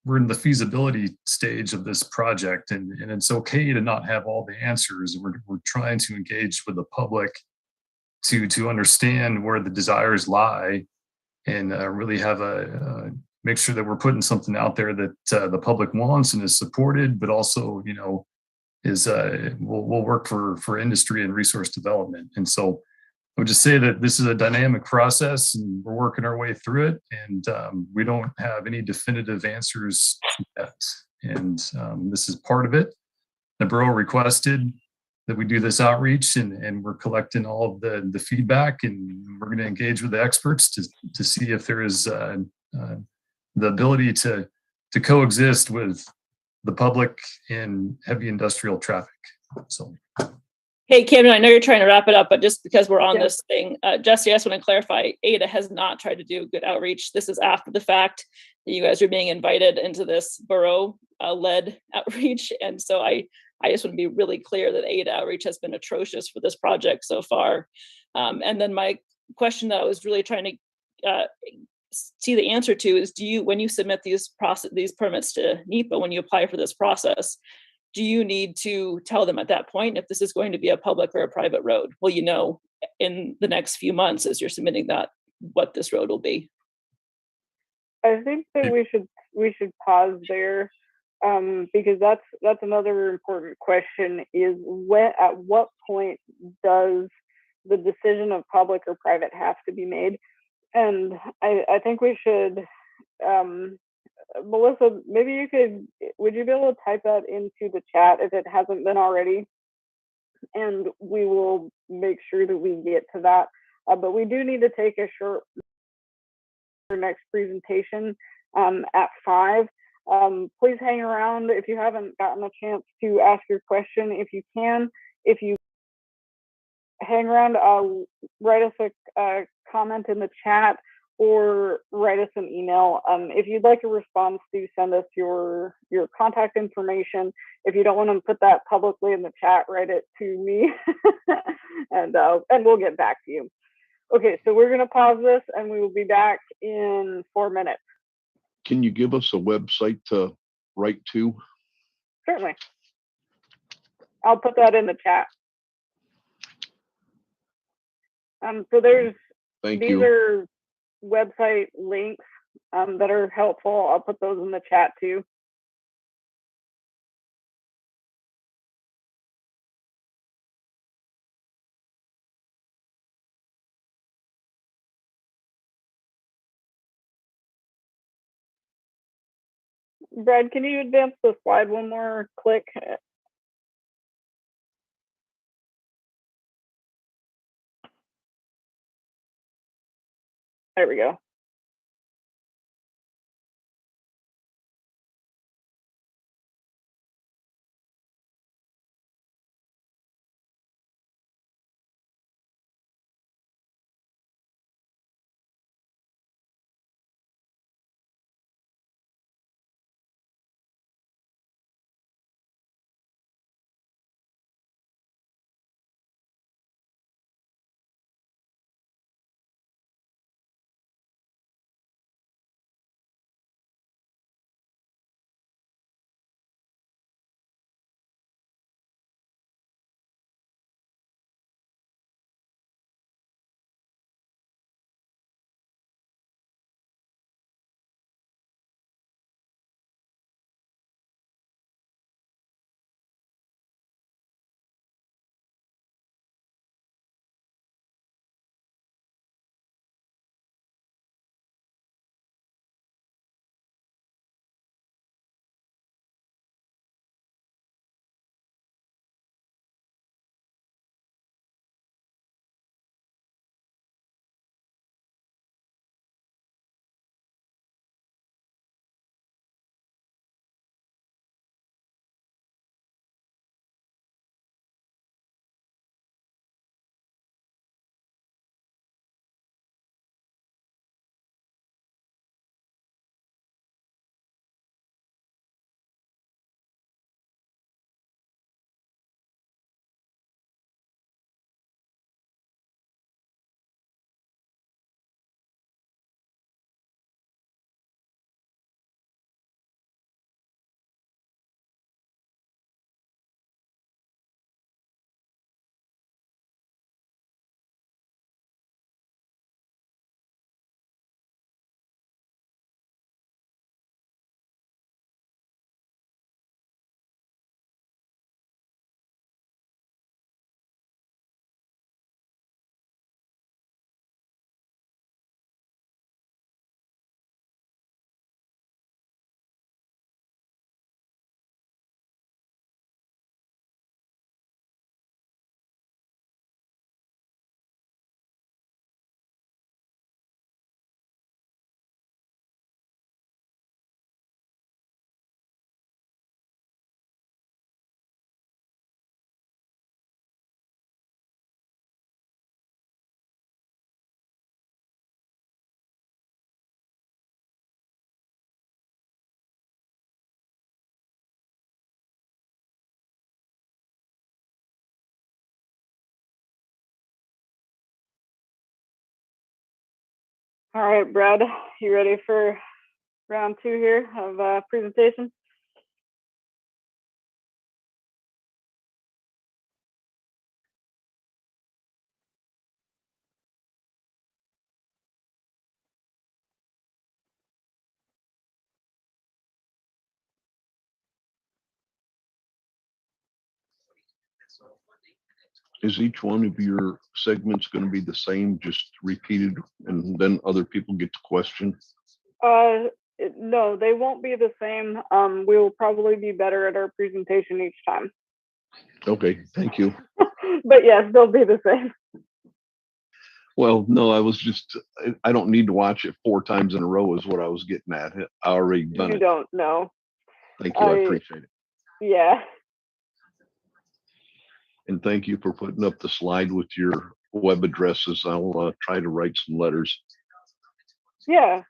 we're in the feasibility stage of this project, and it's okay to not have all the answers. We're trying to engage with the public to understand where the desires lie, and really have make sure that we're putting something out there that the public wants and is supported, but also, will work for industry and resource development. And so I would just say that this is a dynamic process, and we're working our way through it, and we don't have any definitive answers yet. And this is part of it. The borough requested that we do this outreach, and we're collecting all of the feedback, and we're going to engage with the experts to see if there is the ability to coexist with the public and heavy industrial traffic. So Hey, Kim, I know you're trying to wrap it up, but just because we're on Yeah. this thing, Jesse, I just want to clarify, Ada has not tried to do good outreach. This is after the fact that you guys are being invited into this borough led outreach. And so I just want to be really clear that Ada outreach has been atrocious for this project so far. And then my question that I was really trying to see the answer to is, when you submit these permits to NEPA, when you apply for this process, do you need to tell them at that point if this is going to be a public or a private road? Will you know in the next few months as you're submitting that what this road will be? I think that we should pause there, because that's another important question, is at what point does the decision of public or private have to be made? And I think we should, Melissa, maybe would you be able to type that into the chat if it hasn't been already? And we will make sure that we get to that. But we do need to take a short next presentation at 5. Please hang around if you haven't gotten a chance to ask your question. If you hang around, write us a comment in the chat or write us an email. If you'd like a response, do send us your contact information. If you don't want to put that publicly in the chat, write it to me and we'll get back to you. Okay, so we're gonna pause this and we will be back in 4 minutes. Can you give us a website to write to? Certainly. I'll put that in the chat. So Thank these you. are website links that are helpful. I'll put those in the chat too. Brad, can you advance the slide one more click? There we go. All right, Brad, you ready for round 2 here of presentation? Is each one of your segments going to be the same, just repeated, and then other people get to question? No, they won't be the same. We will probably be better at our presentation each time. Okay, thank you. But yes, they'll be the same. Well, no, I don't need to watch it 4 times in a row is what I was getting at. I already done You it. don't know. Thank you, I appreciate it. Yeah. And thank you for putting up the slide with your web addresses. I'll try to write some letters. Yeah,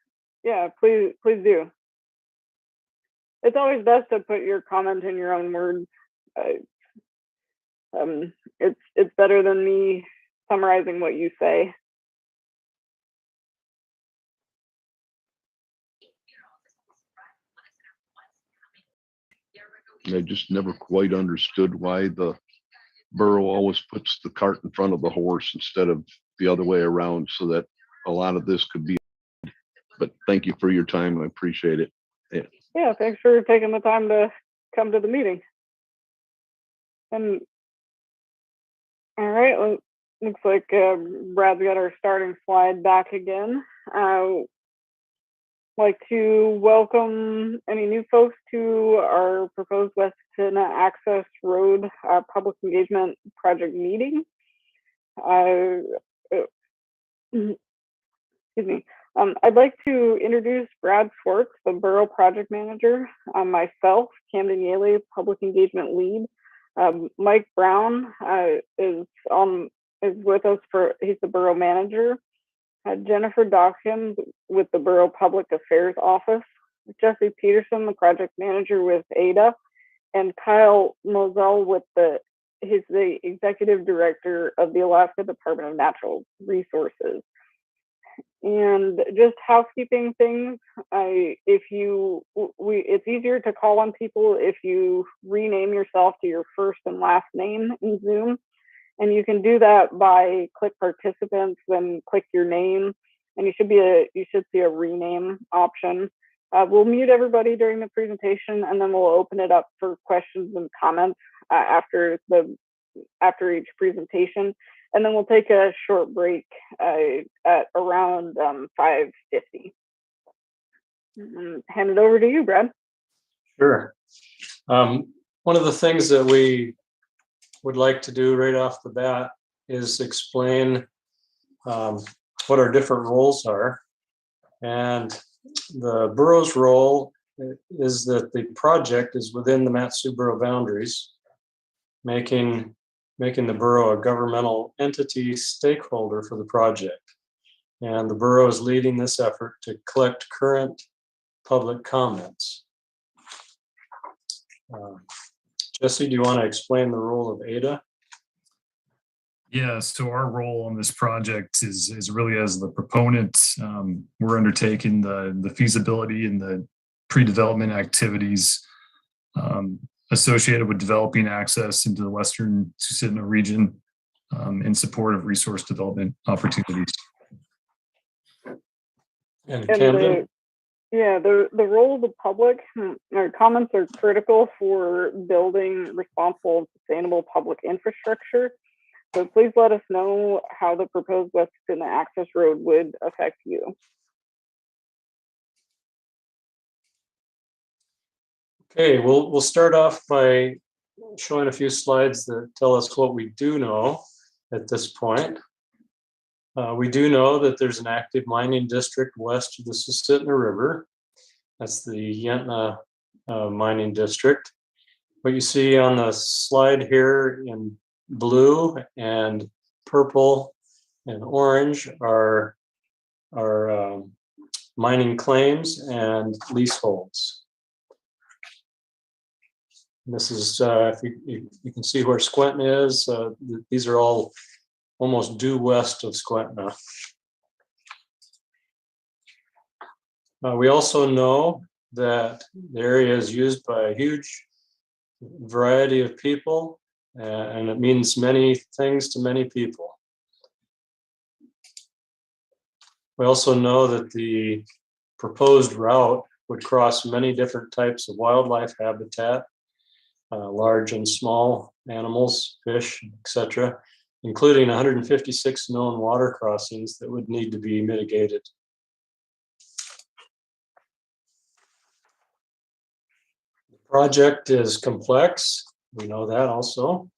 please do. It's always best to put your comment in your own words. It's better than me summarizing what you say. I just never quite understood why the borough always puts the cart in front of the horse instead of the other way around, so that a lot of this could be. But thank you for your time. I appreciate it. Yeah, thanks for taking the time to come to the meeting. And all right, well, looks like Brad's got our starting slide back again. Like to welcome any new folks to our proposed Weston Access Road public engagement project meeting. Excuse me. I'd like to introduce Brad Swartz, the Borough Project Manager, myself, Camden Yaley, Public Engagement Lead. Mike Brown is with us he's the Borough Manager. Jennifer Dawkins with the Borough Public Affairs Office. Jesse Peterson, the Project Manager with ADA. And Kyle Moselle he's the Executive Director of the Alaska Department of Natural Resources. And just housekeeping things, it's easier to call on people if you rename yourself to your first and last name in Zoom. And you can do that by click participants, then click your name, and you should see a rename option. We'll mute everybody during the presentation, and then we'll open it up for questions and comments after each presentation. And then we'll take a short break at around 5:50. Hand it over to you, Brad. Sure. One of the things that we would like to do right off the bat is explain what our different roles are. And the borough's role is that the project is within the Mat-Su borough boundaries, making the borough a governmental entity stakeholder for the project. And the borough is leading this effort to collect current public comments. Jesse, do you want to explain the role of ADA? Yeah, so our role on this project is really as the proponent. We're undertaking the feasibility and the pre-development activities associated with developing access into the Western Susitna region in support of resource development opportunities. And Camden? The role of the public, our comments are critical for building responsible and sustainable public infrastructure. So please let us know how the proposed Weston Access Road would affect you. Okay, we'll start off by showing a few slides that tell us what we do know at this point. We do know that there's an active mining district west of the Susitna River. That's the Yentna mining district. What you see on the slide here in blue and purple and orange are mining claims and leaseholds. And this is, if you can see where Skwentna is, these are all almost due west of Skwentna. We also know that the area is used by a huge variety of people, and it means many things to many people. We also know that the proposed route would cross many different types of wildlife habitat, large and small animals, fish, etc., including 156 known water crossings that would need to be mitigated. The project is complex. We know that also.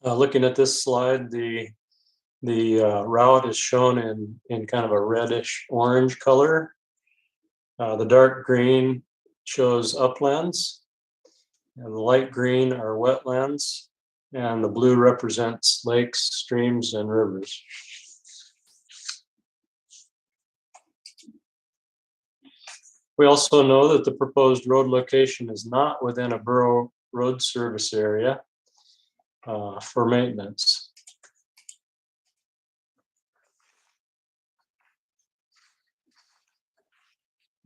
Looking at this slide, the route is shown in kind of a reddish orange color. The dark green shows uplands, and the light green are wetlands, and the blue represents lakes, streams, and rivers. We also know that the proposed road location is not within a borough road service area for maintenance.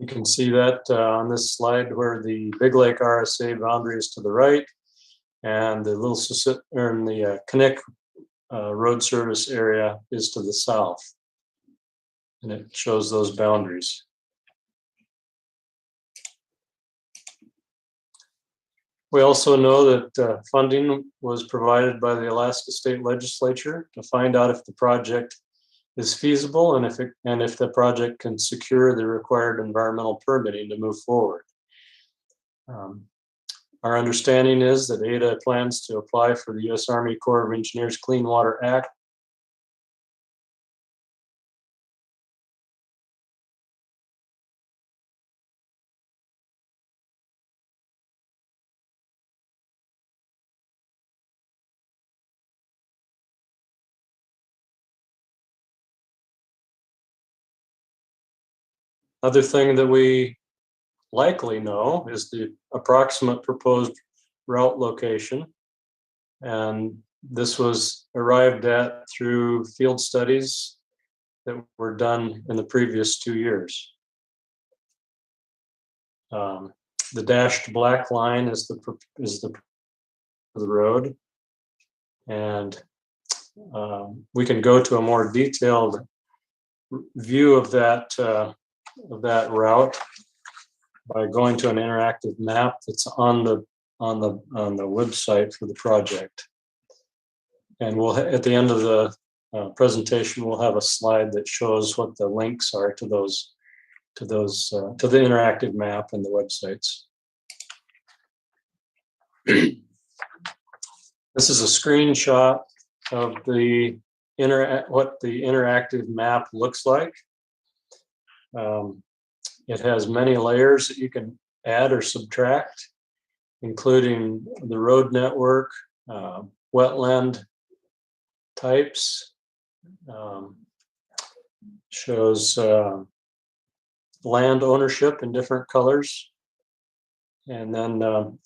You can see that on this slide where the Big Lake RSA boundary is to the right and the Little and the Knik road service area is to the south. And it shows those boundaries. We also know that funding was provided by the Alaska State Legislature to find out if the project is feasible and if the project can secure the required environmental permitting to move forward. Our understanding is that ADA plans to apply for the U.S. Army Corps of Engineers Clean Water Act. Other thing that we likely know is the approximate proposed route location. And this was arrived at through field studies that were done in the previous 2 years. The dashed black line is the road. And we can go to a more detailed view of that route by going to an interactive map that's on the website for the project. And we'll at the end of the presentation, we'll have a slide that shows what the links are to the interactive map and the websites. This is a screenshot of what the interactive map looks like. It has many layers that you can add or subtract, including the road network, wetland types, shows land ownership in different colors. And then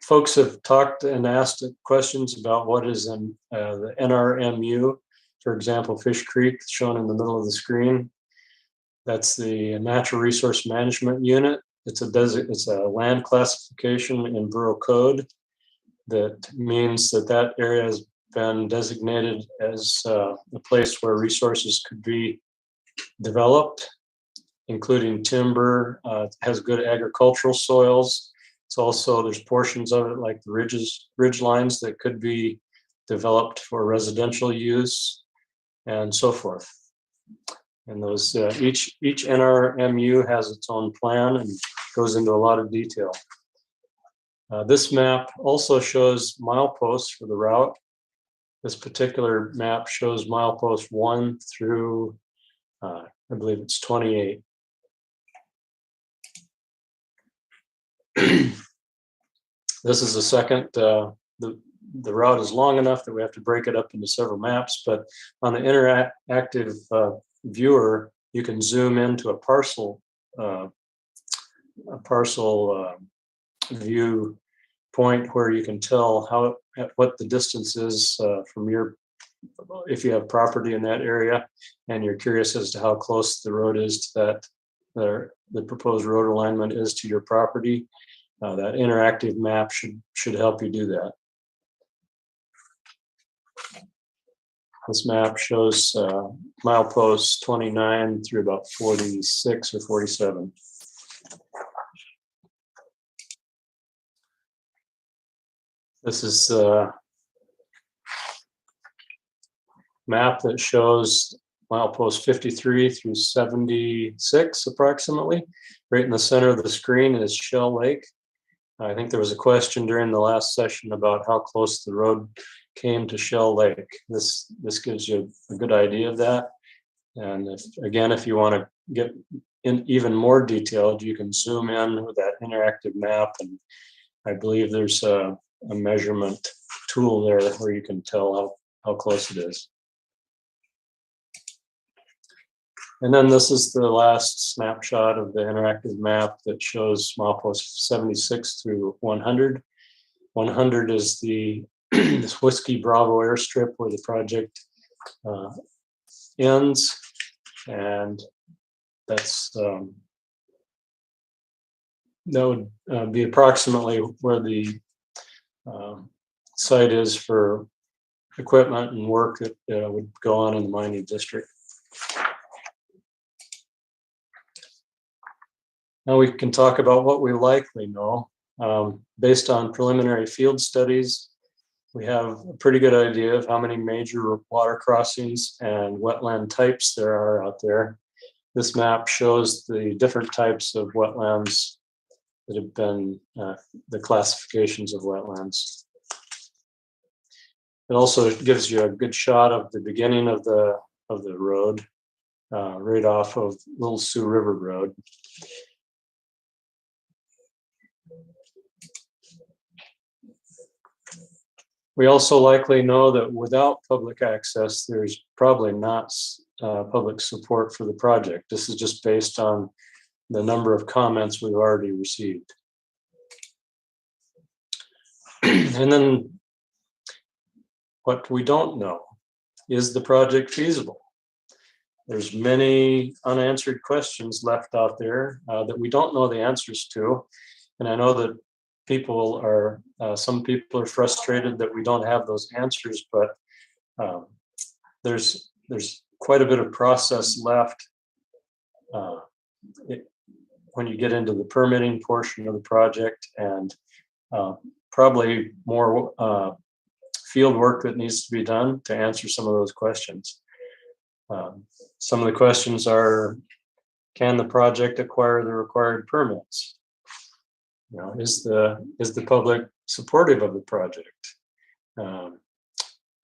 folks have talked and asked questions about what is in the NRMU. For example, Fish Creek, shown in the middle of the screen. That's the Natural Resource Management Unit. It's a land classification in Borough Code that means that area has been designated as a place where resources could be developed, including timber. It has good agricultural soils. It's also, there's portions of it like the ridge lines that could be developed for residential use and so forth. And those each NRMU has its own plan and goes into a lot of detail. This map also shows mileposts for the route. This particular map shows milepost 1 through, I believe it's 28. This is the second, the route is long enough that we have to break it up into several maps, but on the interactive viewer, you can zoom into a parcel view point where you can tell what the distance is from your if you have property in that area and you're curious as to how close the road is to that, the proposed road alignment is to your property, that interactive map should help you do that. This map shows mileposts 29 through about 46 or 47. This is a map that shows milepost 53 through 76 approximately. Right in the center of the screen is Shell Lake. I think there was a question during the last session about how close the road came to Shell Lake. This gives you a good idea of that. And if you want to get in even more detailed, you can zoom in with that interactive map. And I believe there's a measurement tool there where you can tell how close it is. And then this is the last snapshot of the interactive map that shows milepost 76 through 100. 100 is this Whiskey Bravo airstrip where the project ends, and that's that would be approximately where the site is for equipment and work that would go on in the mining district. Now we can talk about what we likely know. Based on preliminary field studies, we have a pretty good idea of how many major water crossings and wetland types there are out there. This map shows the different types of wetlands that have been the classifications of wetlands. It also gives you a good shot of the beginning of the road, right off of Little Sioux River Road. We also likely know that without public access, there's probably not public support for the project. This is just based on the number of comments we've already received. And then what we don't know, is the project feasible? There's many unanswered questions left out there that we don't know the answers to. And I know that some people are frustrated that we don't have those answers, but there's quite a bit of process left when you get into the permitting portion of the project, and probably more field work that needs to be done to answer some of those questions. Some of the questions are, can the project acquire the required permits? You know, is the public supportive of the project?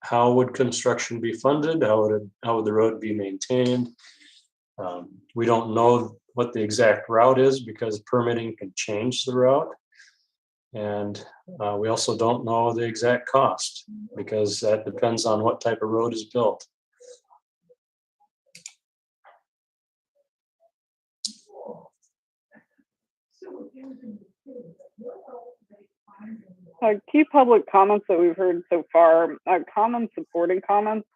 How would construction be funded? How would the road be maintained? We don't know what the exact route is because permitting can change the route. And we also don't know the exact cost because that depends on what type of road is built. Key public comments that we've heard so far, common supporting comments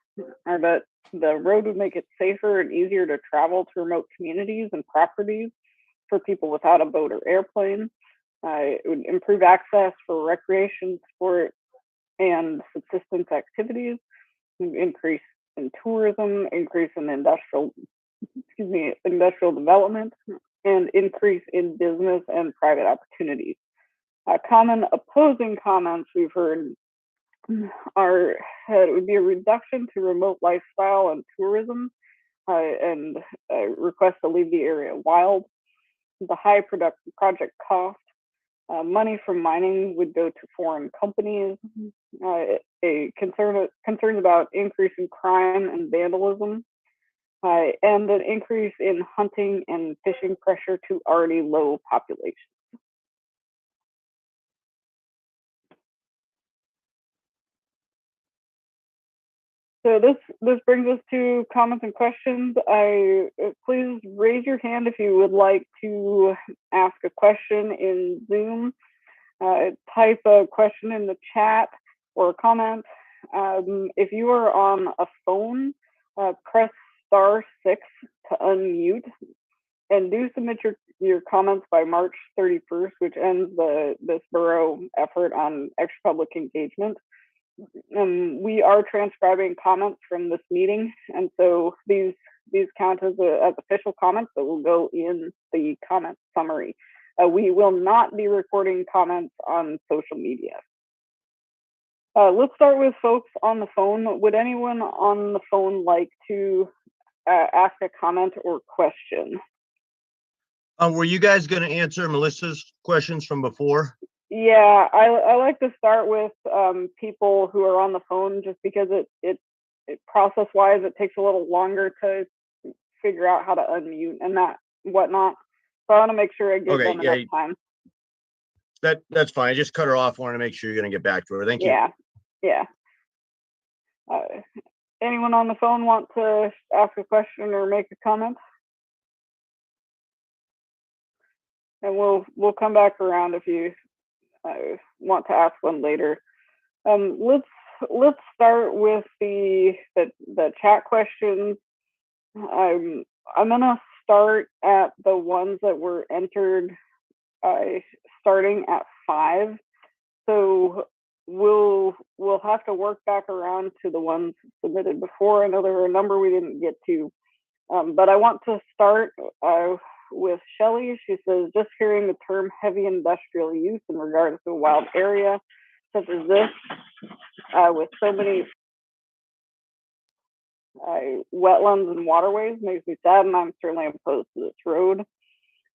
are that the road would make it safer and easier to travel to remote communities and properties for people without a boat or airplane. It would improve access for recreation, sport, and subsistence activities, increase in tourism, increase in industrial development, and increase in business and private opportunities. Common opposing comments we've heard are that it would be a reduction to remote lifestyle and tourism, and request to leave the area wild. The high project cost, money from mining would go to foreign companies. A concerns about increasing crime and vandalism, and an increase in hunting and fishing pressure to already low populations. So this brings us to comments and questions. Please raise your hand if you would like to ask a question in Zoom. Type a question in the chat or a comment, If you are on a phone, press *6 to unmute, and do submit your comments by March 31st, which ends this borough effort on extra public engagement. We are transcribing comments from this meeting, and so these count as official comments that will go in the comment summary. We will not be recording comments on social media. Let's start with folks on the phone. Would anyone on the phone like to ask a comment or question? Were you guys going to answer Melissa's questions from before? Yeah, I like to start with people who are on the phone, just because it process-wise, it takes a little longer to figure out how to unmute and that whatnot. So I want to make sure I give them enough time. That's fine. I just cut her off. I want to make sure you're going to get back to her. Thank you. Yeah. Anyone on the phone want to ask a question or make a comment? And we'll come back around if you want to ask one later. Let's start with the chat questions. I'm gonna start at the ones that were entered starting at 5. So we'll have to work back around to the ones submitted before. I know there were a number we didn't get to, but I want to start with Shelley. She says, just hearing the term heavy industrial use in regards to a wild area such as this, with so many wetlands and waterways, makes me sad, and I'm certainly opposed to this road.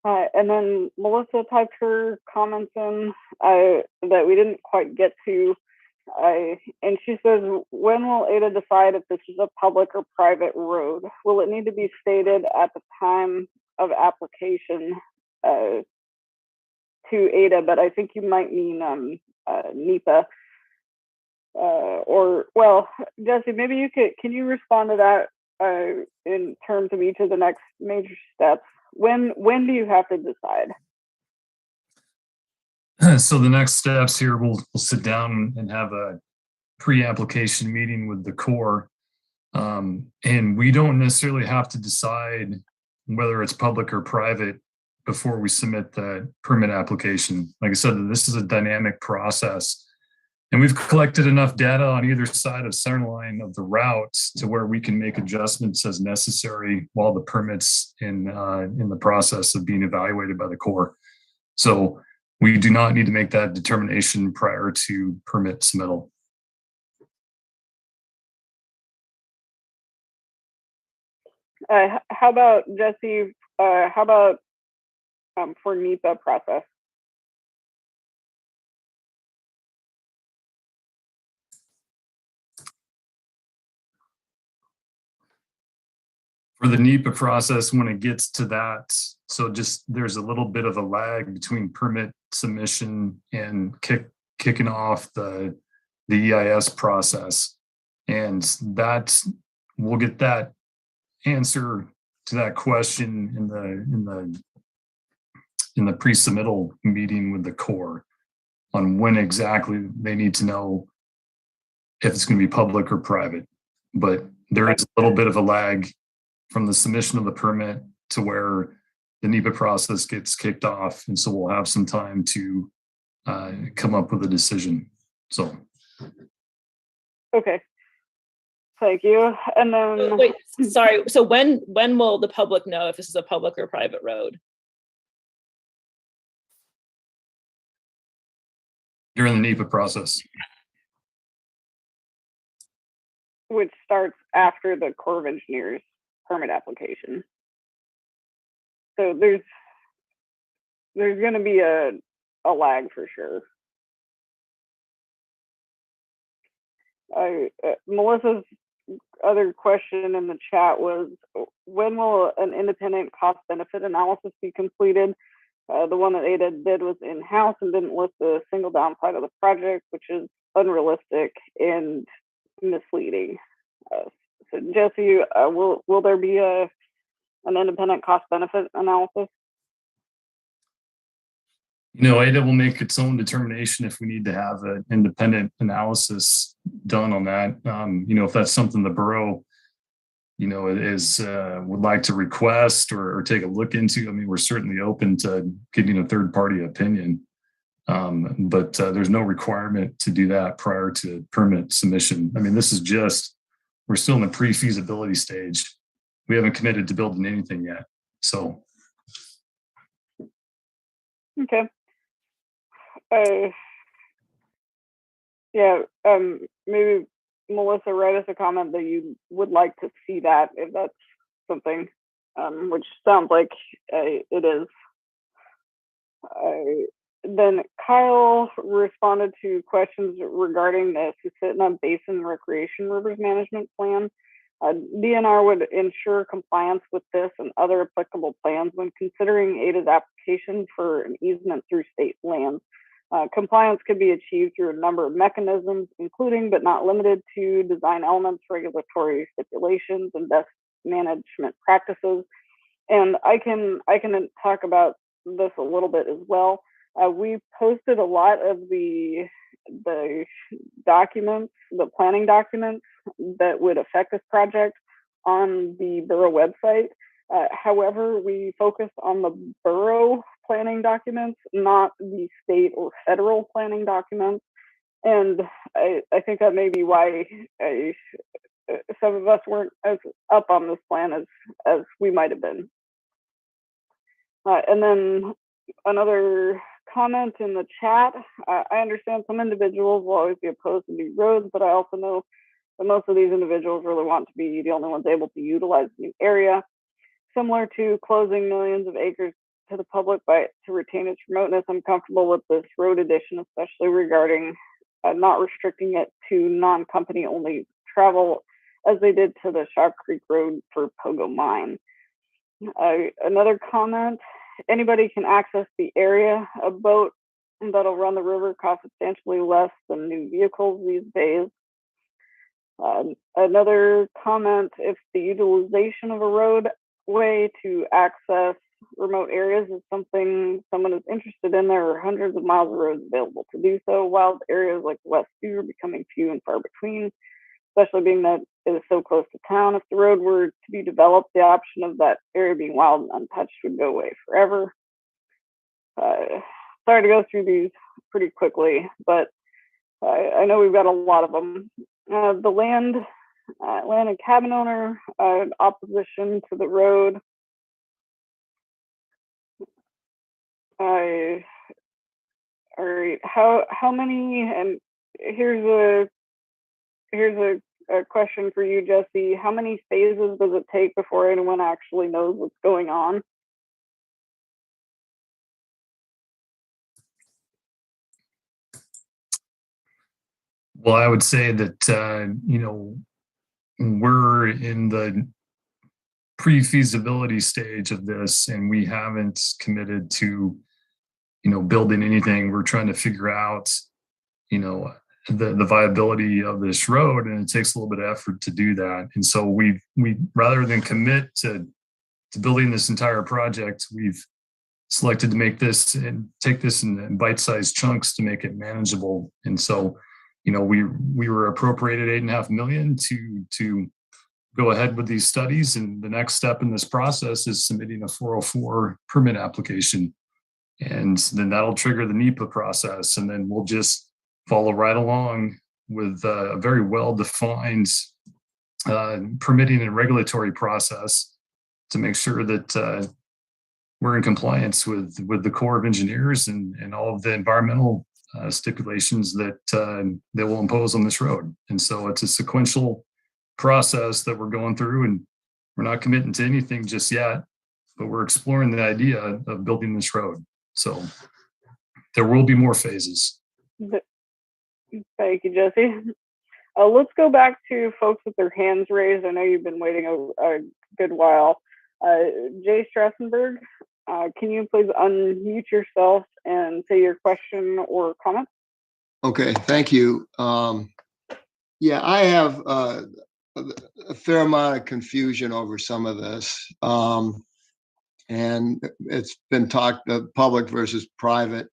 And then Melissa typed her comments in that we didn't quite get to. And she says, when will Ada decide if this is a public or private road? Will it need to be stated at the time of application to Ada? But I think you might mean NEPA. Or, well, Jesse, maybe can you respond to that in terms of each of the next major steps? When do you have to decide? So the next steps here, we'll sit down and have a pre-application meeting with the Corps. And we don't necessarily have to decide whether it's public or private before we submit the permit application. Like I said, this is a dynamic process. And we've collected enough data on either side of centerline of the route to where we can make adjustments as necessary while the permit's in the process of being evaluated by the Corps. So we do not need to make that determination prior to permit submittal. How about, Jesse, how about for NEPA process? For the NEPA process, when it gets to that, so just there's a little bit of a lag between permit submission and kicking off the EIS process. And that we'll get that answer to that question in the pre-submittal meeting with the Corps on when exactly they need to know if it's going to be public or private. But there is a little bit of a lag from the submission of the permit to where the NEPA process gets kicked off. And so we'll have some time to come up with a decision. So. Okay. Thank you. And then. Wait, sorry. So when will the public know if this is a public or private road? During the NEPA process. Which starts after the Corps of Engineers permit application. So there's going to be a lag for sure. Melissa's other question in the chat was, when will an independent cost benefit analysis be completed? The one that Ada did was in-house and didn't list a single downside of the project, which is unrealistic and misleading. So Jesse, will there be an independent cost benefit analysis? ADA will make its own determination if we need to have an independent analysis done on that. If that's something the borough, would like to request or take a look into. I mean, we're certainly open to getting a third-party opinion. But there's no requirement to do that prior to permit submission. I mean, we're still in the pre-feasibility stage. We haven't committed to building anything yet. So. Okay. Maybe Melissa, write us a comment that you would like to see that, if that's something, which sounds like it is. Then Kyle responded to questions regarding the Susitna Basin Recreation Rivers Management Plan. DNR would ensure compliance with this and other applicable plans when considering ADA's application for an easement through state lands. Compliance could be achieved through a number of mechanisms, including but not limited to design elements, regulatory stipulations, and best management practices. And I can talk about this a little bit as well. We posted a lot of the documents, the planning documents that would affect this project on the borough website. However, we focus on the borough planning documents, not the state or federal planning documents. And I think that may be why some of us weren't as up on this plan as we might have been. And then another comment in the chat. I understand some individuals will always be opposed to new roads, but I also know that most of these individuals really want to be the only ones able to utilize the new area. Similar to closing millions of acres to the public to retain its remoteness, I'm comfortable with this road addition, especially regarding not restricting it to non-company only travel as they did to the Shaw Creek Road for Pogo Mine. Another comment, anybody can access the area. A boat that'll run the river costs substantially less than new vehicles these days. Another comment, if the utilization of a roadway to access remote areas is something someone is interested in, there are hundreds of miles of roads available to do so, while areas like West Sioux are becoming few and far between, especially being that it is so close to town. If the road were to be developed, the option of that area being wild and untouched would go away forever. Sorry to go through these pretty quickly, but I know we've got a lot of them. The land and cabin owner, opposition to the road. All right, how many, and here's a question for you, Jesse. How many phases does it take before anyone actually knows what's going on? Well, I would say that, we're in the pre-feasibility stage of this, and we haven't committed to, building anything. We're trying to figure out, the viability of this road, and it takes a little bit of effort to do that. And so we rather than commit to building this entire project, we've selected to make this and take this in bite-sized chunks to make it manageable. And so, we were appropriated $8.5 million to go ahead with these studies. And the next step in this process is submitting a 404 permit application. And then that'll trigger the NEPA process. And then we'll just follow right along with a very well-defined permitting and regulatory process to make sure that we're in compliance with the Corps of Engineers and all of the environmental stipulations that they will impose on this road. And so it's a sequential process that we're going through, and we're not committing to anything just yet, but we're exploring the idea of building this road. So there will be more phases. Thank you, Jesse. Let's go back to folks with their hands raised. I know you've been waiting a good while. Jay Strassenberg, can you please unmute yourself and say your question or comment? Okay, thank you. Yeah, I have a fair amount of confusion over some of this. And it's been talked public versus private.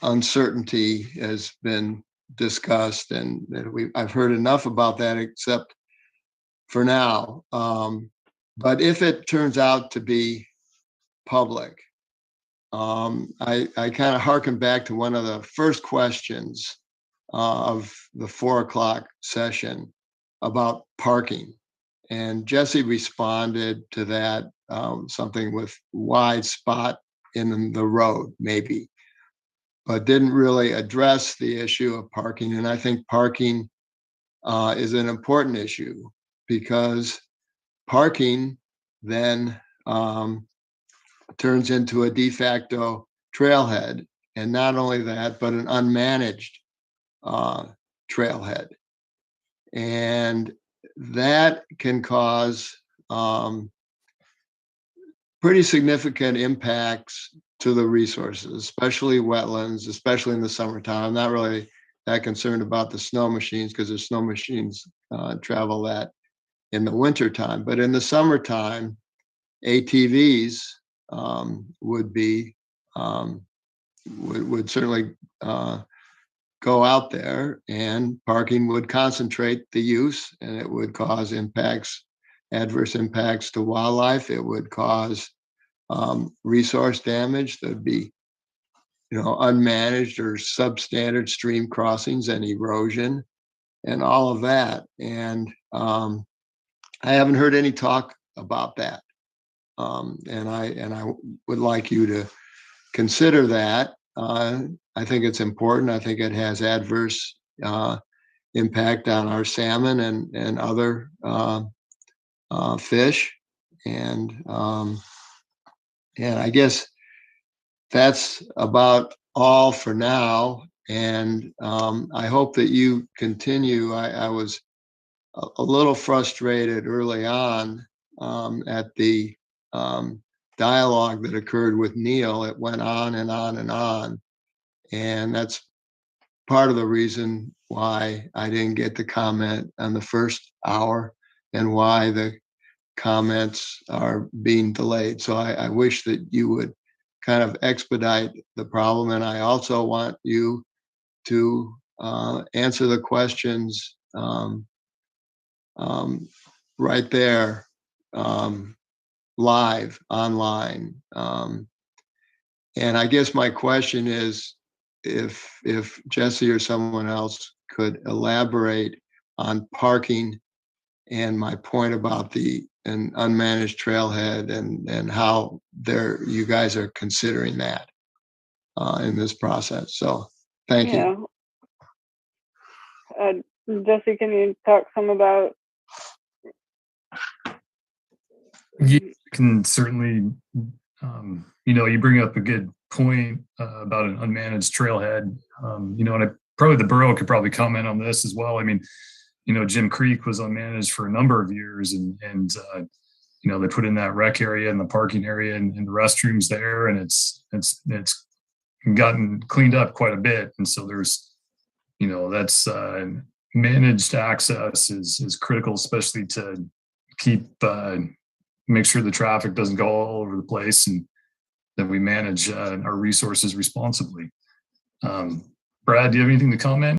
uncertainty has been discussed, and I've heard enough about that, except for now. But if it turns out to be public, I kind of harken back to one of the first questions of the 4:00 session about parking. And Jesse responded to that, something with wide spot in the road, maybe, but didn't really address the issue of parking. And I think parking is an important issue, because parking then turns into a de facto trailhead. And not only that, but an unmanaged trailhead. And that can cause pretty significant impacts to the resources, especially wetlands, especially in the summertime. I'm not really that concerned about the snow machines, because the snow machines travel that in the wintertime. But in the summertime, ATVs would certainly go out there, and parking would concentrate the use, and it would cause adverse impacts to wildlife. It would cause resource damage. There'd be, unmanaged or substandard stream crossings and erosion and all of that. And I haven't heard any talk about that. And I would like you to consider that. I think it's important. I think it has adverse impact on our salmon and other fish. And I guess that's about all for now. And I hope that you continue. I was a little frustrated early on at the dialogue that occurred with Neil. It went on and on and on. And that's part of the reason why I didn't get to comment on the first hour, and why the comments are being delayed. So I wish that you would kind of expedite the problem. And I also want you to answer the questions right there, live, online. And I guess my question is, if Jesse or someone else could elaborate on parking and my point about an unmanaged trailhead, and how you guys are considering that in this process. So thank you. Jesse, can you talk some about? Yeah, I can certainly, you bring up a good point about an unmanaged trailhead. And probably the borough could probably comment on this as well. I mean, Jim Creek was unmanaged for a number of years, and they put in that rec area and the parking area and the restrooms there, and it's gotten cleaned up quite a bit. And so there's, that's managed access is critical, especially to make sure the traffic doesn't go all over the place, and that we manage our resources responsibly. Brad, do you have anything to comment?